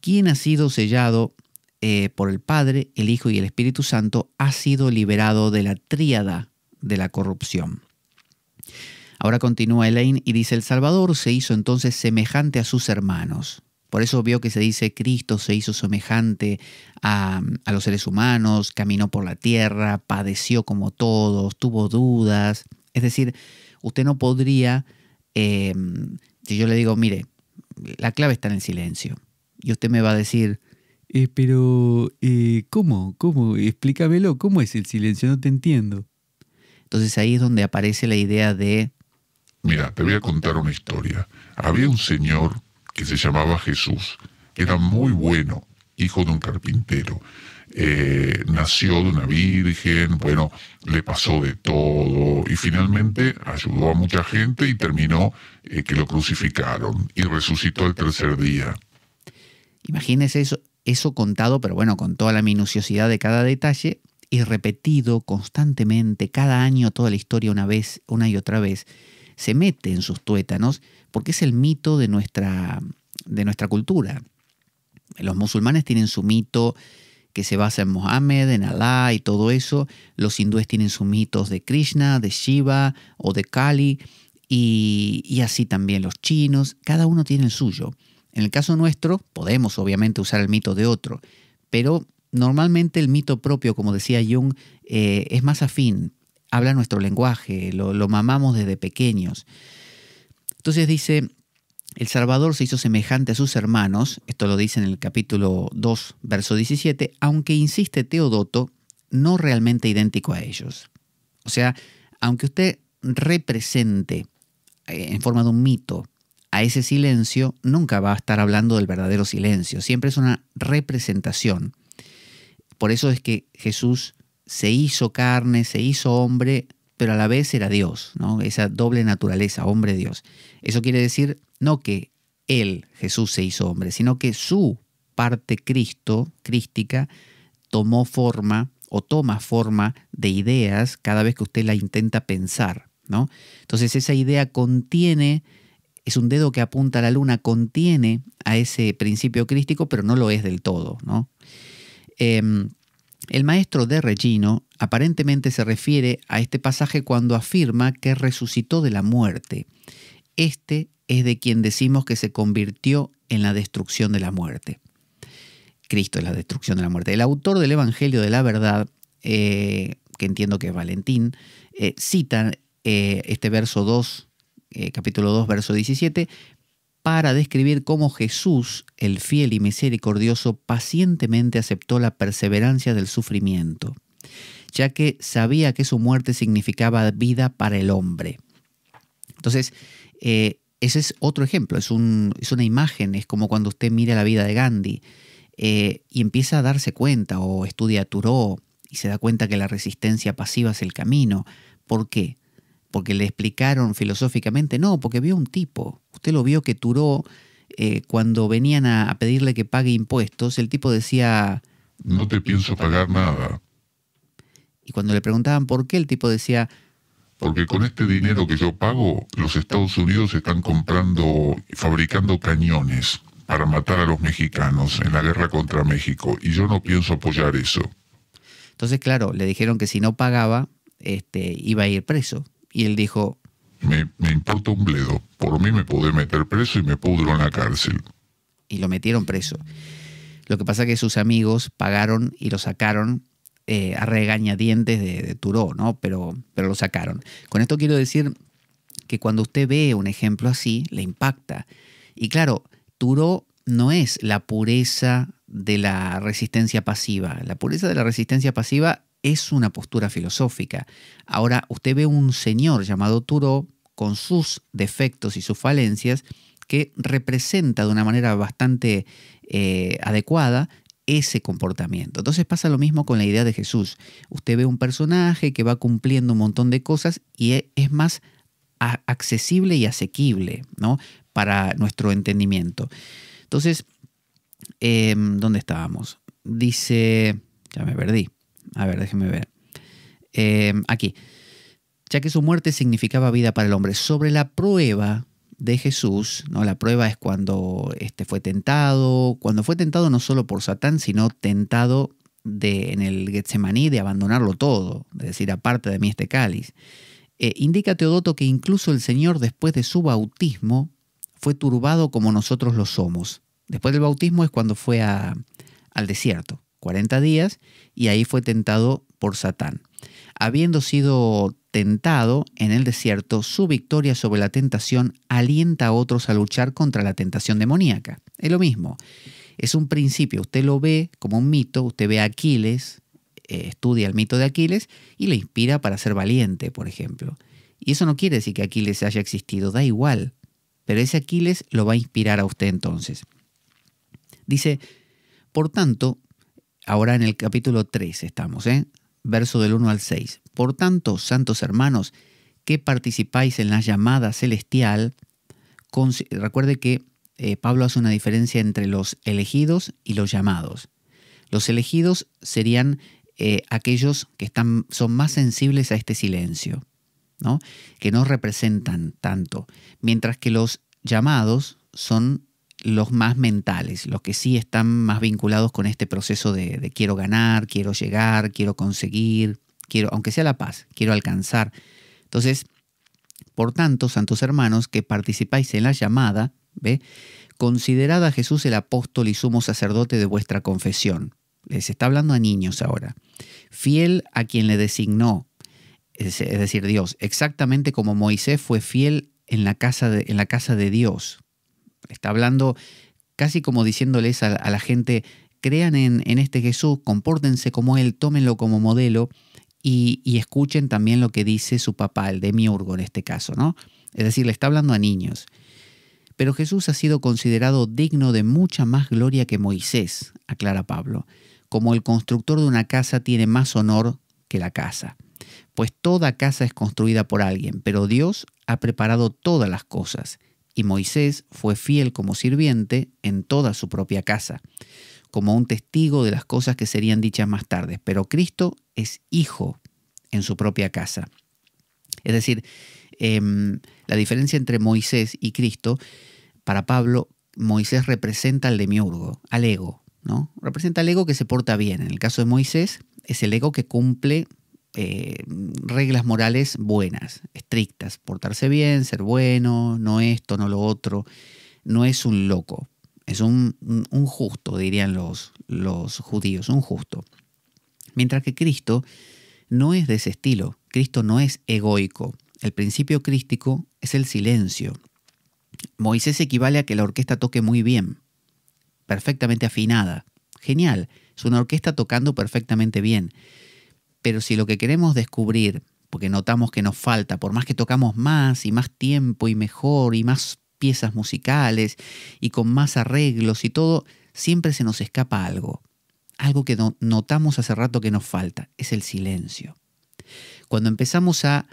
Quien ha sido sellado por el Padre, el Hijo y el Espíritu Santo ha sido liberado de la tríada de la corrupción. Ahora continúa Elaine y dice, el Salvador se hizo entonces semejante a sus hermanos. Por eso vio que se dice Cristo se hizo semejante a los seres humanos, caminó por la tierra, padeció como todos, tuvo dudas. Es decir, usted no podría, si yo le digo, mire, la clave está en el silencio. Y usted me va a decir, pero, ¿cómo? Explícamelo, ¿cómo es el silencio? No te entiendo. Entonces ahí es donde aparece la idea de... Mira, te voy a contar una historia. Había un señor que se llamaba Jesús, que era muy bueno, hijo de un carpintero. Nació de una virgen, bueno, le pasó de todo y finalmente ayudó a mucha gente y terminó que lo crucificaron y resucitó el tercer día. Imagínese eso, eso contado, pero bueno, con toda la minuciosidad de cada detalle y repetido constantemente, cada año toda la historia una y otra vez, se mete en sus tuétanos porque es el mito de nuestra cultura. Los musulmanes tienen su mito que se basa en Mohammed, en Alá y todo eso. Los hindúes tienen sus mitos de Krishna, de Shiva o de Kali, y así también los chinos. Cada uno tiene el suyo. En el caso nuestro, podemos obviamente usar el mito de otro, pero normalmente el mito propio, como decía Jung, es más afín, habla nuestro lenguaje, lo mamamos desde pequeños. Entonces dice, el Salvador se hizo semejante a sus hermanos, esto lo dice en el capítulo 2, verso 17, aunque insiste Teodoto, no realmente idéntico a ellos. O sea, aunque usted represente en forma de un mito a ese silencio, nunca va a estar hablando del verdadero silencio, siempre es una representación. Por eso es que Jesús se hizo carne, se hizo hombre, pero a la vez era Dios, ¿no? Esa doble naturaleza, hombre-Dios. Eso quiere decir no que Él, Jesús, se hizo hombre, sino que su parte crística, tomó forma o toma forma de ideas cada vez que usted la intenta pensar, ¿no? Entonces esa idea contiene, es un dedo que apunta a la luna, contiene a ese principio crístico, pero no lo es del todo, ¿no? El maestro de Regino aparentemente se refiere a este pasaje cuando afirma que resucitó de la muerte. Este es de quien decimos que se convirtió en la destrucción de la muerte. Cristo es la destrucción de la muerte. El autor del Evangelio de la Verdad, que entiendo que es Valentín, cita este verso 2, capítulo 2, verso 17, para describir cómo Jesús, el fiel y misericordioso, pacientemente aceptó la perseverancia del sufrimiento, ya que sabía que su muerte significaba vida para el hombre. Entonces, ese es otro ejemplo, es una imagen, es como cuando usted mira la vida de Gandhi y empieza a darse cuenta o estudia a Thoreau y se da cuenta que la resistencia pasiva es el camino. ¿Por qué? Porque le explicaron filosóficamente, no, porque vio un tipo. Usted lo vio que Thoreau, cuando venían a pedirle que pague impuestos, el tipo decía, no te pienso pagar nada. Y cuando le preguntaban por qué, el tipo decía, porque con este dinero que yo pago, los Estados Unidos están comprando y fabricando cañones para matar a los mexicanos en la guerra contra México, y yo no pienso apoyar eso. Entonces, claro, le dijeron que si no pagaba, iba a ir preso. Y él dijo, me importa un bledo, por mí me puede meter preso y me pudro en la cárcel. Y lo metieron preso. Lo que pasa es que sus amigos pagaron y lo sacaron a regañadientes de Thoreau, ¿no? Pero lo sacaron. Con esto quiero decir que cuando usted ve un ejemplo así, le impacta. Y claro, Thoreau no es la pureza de la resistencia pasiva. La pureza de la resistencia pasiva es una postura filosófica. Ahora, usted ve un señor llamado Thoreau con sus defectos y sus falencias que representa de una manera bastante adecuada ese comportamiento. Entonces pasa lo mismo con la idea de Jesús. Usted ve un personaje que va cumpliendo un montón de cosas y es más accesible y asequible, ¿no? Para nuestro entendimiento. Entonces, ¿dónde estábamos? Dice, ya me perdí. A ver, déjenme ver. Aquí. Ya que su muerte significaba vida para el hombre. Sobre la prueba de Jesús, ¿no? La prueba es cuando fue tentado. Cuando fue tentado no solo por Satán, sino tentado en el Getsemaní de abandonarlo todo. De decir, aparte de mí este cáliz. Indica Teodoto que incluso el Señor, después de su bautismo, fue turbado como nosotros lo somos. Después del bautismo es cuando fue al desierto. 40 días, y ahí fue tentado por Satán. Habiendo sido tentado en el desierto, su victoria sobre la tentación alienta a otros a luchar contra la tentación demoníaca. Es lo mismo. Es un principio. Usted lo ve como un mito. Usted ve a Aquiles, estudia el mito de Aquiles y le inspira para ser valiente, por ejemplo. Y eso no quiere decir que Aquiles haya existido. Da igual. Pero ese Aquiles lo va a inspirar a usted entonces. Dice, por tanto, ahora en el capítulo 3 estamos, verso del 1 al 6. Por tanto, santos hermanos, que participáis en la llamada celestial, recuerde que Pablo hace una diferencia entre los elegidos y los llamados. Los elegidos serían aquellos que son más sensibles a este silencio, ¿no? Que no representan tanto, mientras que los llamados son los más mentales, los que sí están más vinculados con este proceso de quiero ganar, quiero llegar, quiero conseguir, quiero, aunque sea la paz, quiero alcanzar. Entonces, por tanto, santos hermanos, que participáis en la llamada, ¿ve? Considerad a Jesús el apóstol y sumo sacerdote de vuestra confesión. Les está hablando a niños ahora. Fiel a quien le designó, es decir, Dios, exactamente como Moisés fue fiel en la casa de Dios. Está hablando casi como diciéndoles a la gente, crean en este Jesús, compórtense como Él, tómenlo como modelo y escuchen también lo que dice su papá, el demiurgo en este caso, ¿no? Es decir, le está hablando a niños. Pero Jesús ha sido considerado digno de mucha más gloria que Moisés, aclara Pablo, como el constructor de una casa tiene más honor que la casa. Pues toda casa es construida por alguien, pero Dios ha preparado todas las cosas, y Moisés fue fiel como sirviente en toda su propia casa, como un testigo de las cosas que serían dichas más tarde, pero Cristo es hijo en su propia casa. Es decir, la diferencia entre Moisés y Cristo, para Pablo, Moisés representa al demiurgo, al ego, ¿no? Representa al ego que se porta bien. En el caso de Moisés, es el ego que cumple reglas morales buenas, estrictas, portarse bien, ser bueno, no esto, no lo otro. No es un loco, es un justo, dirían los judíos, un justo. Mientras que Cristo no es de ese estilo. Cristo no es egoico. El principio crístico es el silencio. Moisés equivale a que la orquesta toque muy bien, perfectamente afinada. Genial, es una orquesta tocando perfectamente bien. Pero si lo que queremos descubrir, porque notamos que nos falta, por más que tocamos más y más tiempo y mejor y más piezas musicales y con más arreglos y todo, siempre se nos escapa algo. Algo que notamos hace rato que nos falta, es el silencio. Cuando empezamos a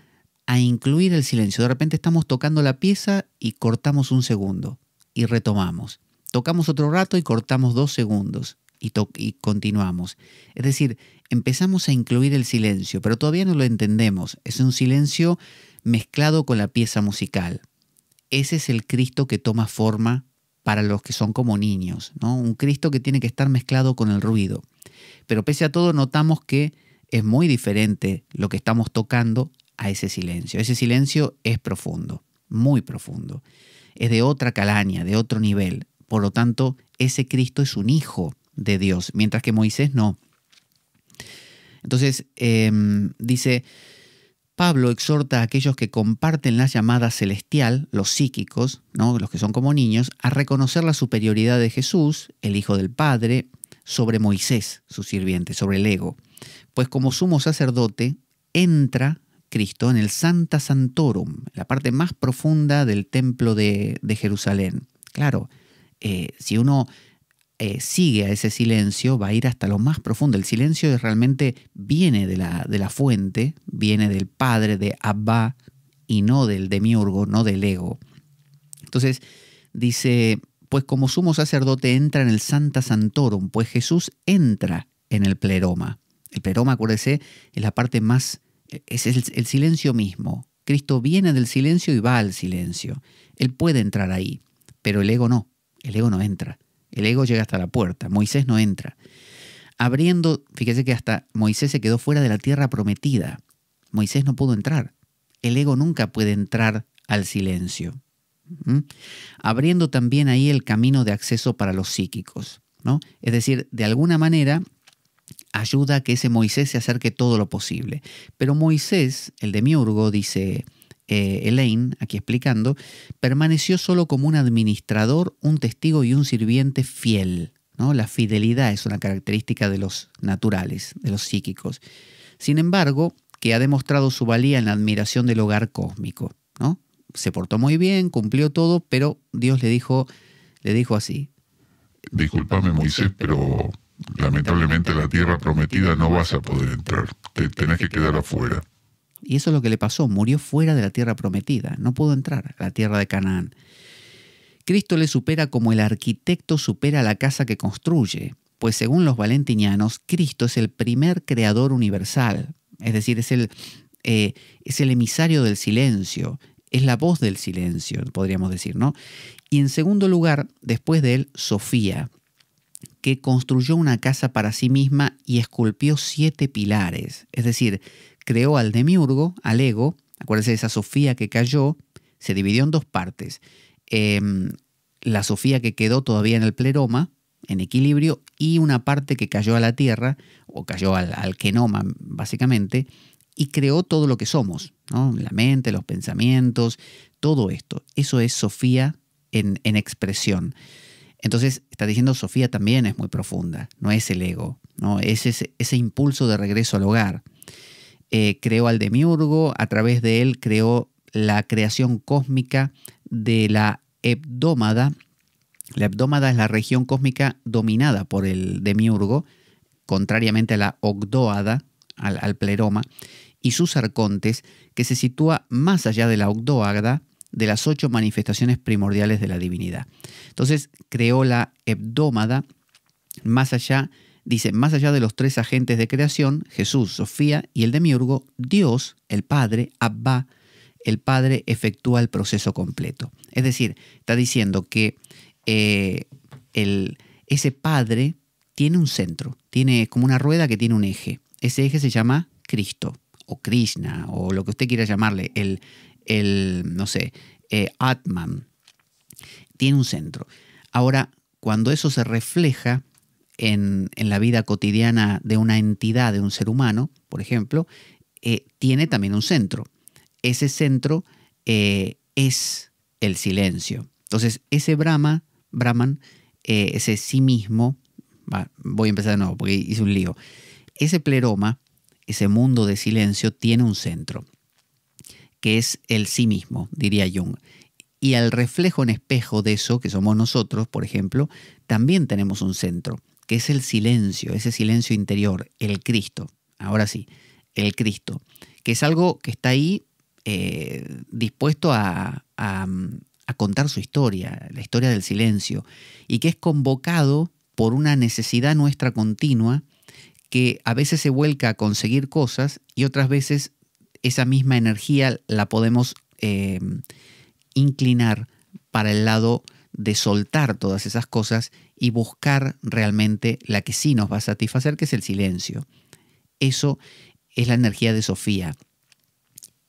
incluir el silencio, de repente estamos tocando la pieza y cortamos un segundo y retomamos. Tocamos otro rato y cortamos 2 segundos y continuamos. Es decir, empezamos a incluir el silencio, pero todavía no lo entendemos. Es un silencio mezclado con la pieza musical. Ese es el Cristo que toma forma para los que son como niños, ¿no? Un Cristo que tiene que estar mezclado con el ruido. Pero pese a todo notamos que es muy diferente lo que estamos tocando a ese silencio. Ese silencio es profundo, muy profundo. Es de otra calaña, de otro nivel. Por lo tanto, ese Cristo es un hijo de Dios, mientras que Moisés no. Entonces, dice, Pablo exhorta a aquellos que comparten la llamada celestial, los psíquicos, ¿no? Los que son como niños, a reconocer la superioridad de Jesús, el Hijo del Padre, sobre Moisés, su sirviente, sobre el ego. Pues como sumo sacerdote, entra Cristo en el Sancta Sanctorum, la parte más profunda del templo de Jerusalén. Claro, si uno sigue a ese silencio, va a ir hasta lo más profundo. El silencio realmente viene de la fuente, viene del Padre, de Abba, y no del demiurgo, no del ego. Entonces dice, pues como sumo sacerdote entra en el Sancta Sanctorum, pues Jesús entra en el pleroma. El pleroma, acuérdese, es la parte más, es el silencio mismo. Cristo viene del silencio y va al silencio. Él puede entrar ahí, pero el ego no entra. El ego llega hasta la puerta, Moisés no entra. Abriendo, fíjese que hasta Moisés se quedó fuera de la tierra prometida. Moisés no pudo entrar. El ego nunca puede entrar al silencio. Abriendo también ahí el camino de acceso para los psíquicos, ¿no? Es decir, de alguna manera ayuda a que ese Moisés se acerque todo lo posible. Pero Moisés, el demiurgo, dice Elaine, aquí explicando, permaneció solo como un administrador, un testigo y un sirviente fiel, ¿no? La fidelidad es una característica de los naturales, de los psíquicos. Sin embargo, que ha demostrado su valía en la admiración del hogar cósmico, ¿no? Se portó muy bien, cumplió todo, pero Dios le dijo así. Discúlpame, Moisés, pero lamentablemente la tierra prometida no vas a poder entrar. Te tenés que quedar afuera. Y eso es lo que le pasó. Murió fuera de la tierra prometida. No pudo entrar a la tierra de Canaán. Cristo le supera como el arquitecto supera la casa que construye, pues según los valentinianos, Cristo es el primer creador universal, es decir, es el emisario del silencio, es la voz del silencio, podríamos decir, ¿no? Y en segundo lugar, después de él, Sofía, que construyó una casa para sí misma y esculpió 7 pilares, es decir, creó al demiurgo, al ego. Acuérdense de esa Sofía que cayó, se dividió en 2 partes. La Sofía que quedó todavía en el pleroma, en equilibrio, y una parte que cayó a la tierra, o cayó al kenoma, básicamente, y creó todo lo que somos, ¿no? La mente, los pensamientos, todo esto. Eso es Sofía en expresión. Entonces, está diciendo Sofía también es muy profunda, no es el ego, ¿no? Es ese impulso de regreso al hogar. Creó al demiurgo, a través de él creó la creación cósmica de la hebdómada. La hebdómada es la región cósmica dominada por el demiurgo, contrariamente a la ogdóada, al pleroma, y sus arcontes, que se sitúa más allá de la ogdóada, de las 8 manifestaciones primordiales de la divinidad. Entonces creó la hebdómada más allá. Dice, más allá de los 3 agentes de creación, Jesús, Sofía y el demiurgo, Dios, el Padre, Abba, el Padre efectúa el proceso completo. Es decir, está diciendo que ese Padre tiene un centro, tiene como una rueda que tiene un eje. Ese eje se llama Cristo, o Krishna, o lo que usted quiera llamarle, Atman. Tiene un centro. Ahora, cuando eso se refleja en la vida cotidiana de una entidad, de un ser humano, por ejemplo, tiene también un centro. Ese centro es el silencio. Entonces, ese Brahman, ese sí mismo, voy a empezar de nuevo porque hice un lío. Ese pleroma, ese mundo de silencio, tiene un centro, que es el sí mismo, diría Jung. Y al reflejo en espejo de eso, que somos nosotros, por ejemplo, también tenemos un centro, que es el silencio, ese silencio interior, el Cristo. Ahora sí, el Cristo, que es algo que está ahí dispuesto a contar su historia, la historia del silencio, y que es convocado por una necesidad nuestra continua que a veces se vuelca a conseguir cosas y otras veces esa misma energía la podemos inclinar para el lado de soltar todas esas cosas y buscar realmente la que sí nos va a satisfacer, que es el silencio. Eso es la energía de Sofía.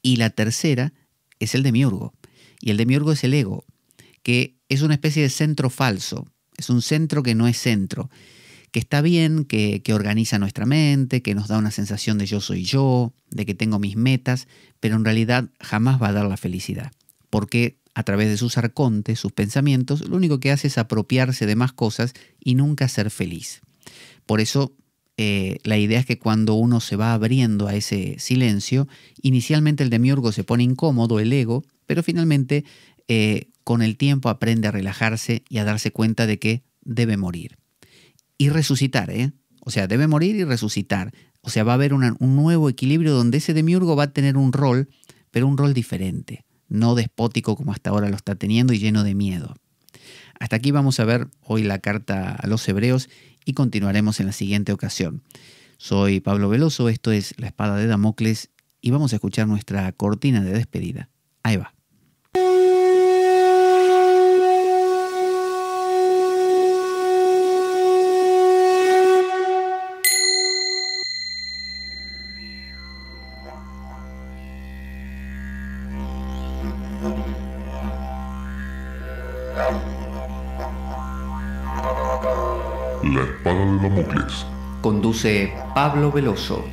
Y la tercera es el demiurgo. Y el demiurgo es el ego, que es una especie de centro falso. Es un centro que no es centro, que está bien, que organiza nuestra mente, que nos da una sensación de yo soy yo, de que tengo mis metas, pero en realidad jamás va a dar la felicidad. Porque a través de sus arcontes, sus pensamientos, lo único que hace es apropiarse de más cosas y nunca ser feliz. Por eso la idea es que cuando uno se va abriendo a ese silencio, inicialmente el demiurgo se pone incómodo, el ego, pero finalmente con el tiempo aprende a relajarse y a darse cuenta de que debe morir. Y resucitar, O sea, debe morir y resucitar. O sea, va a haber un nuevo equilibrio donde ese demiurgo va a tener un rol, pero un rol diferente, no despótico como hasta ahora lo está teniendo y lleno de miedo. Hasta aquí vamos a ver hoy la carta a los Hebreos y continuaremos en la siguiente ocasión. Soy Pablo Veloso, esto es La Espada de Damocles y vamos a escuchar nuestra cortina de despedida. Ahí va. La Espada de Damocles. Conduce Pablo Veloso.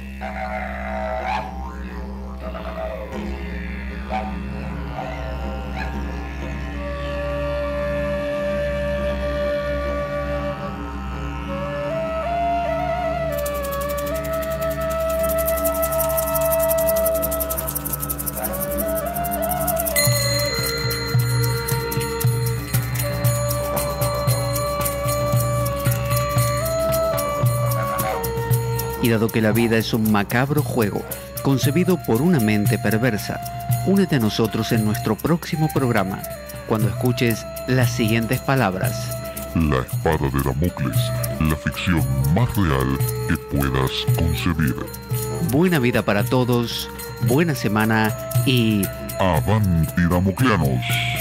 Y dado que la vida es un macabro juego concebido por una mente perversa, únete a nosotros en nuestro próximo programa, cuando escuches las siguientes palabras. La espada de Damocles, la ficción más real que puedas concebir. Buena vida para todos, buena semana y... ¡Avanti Damocleanos!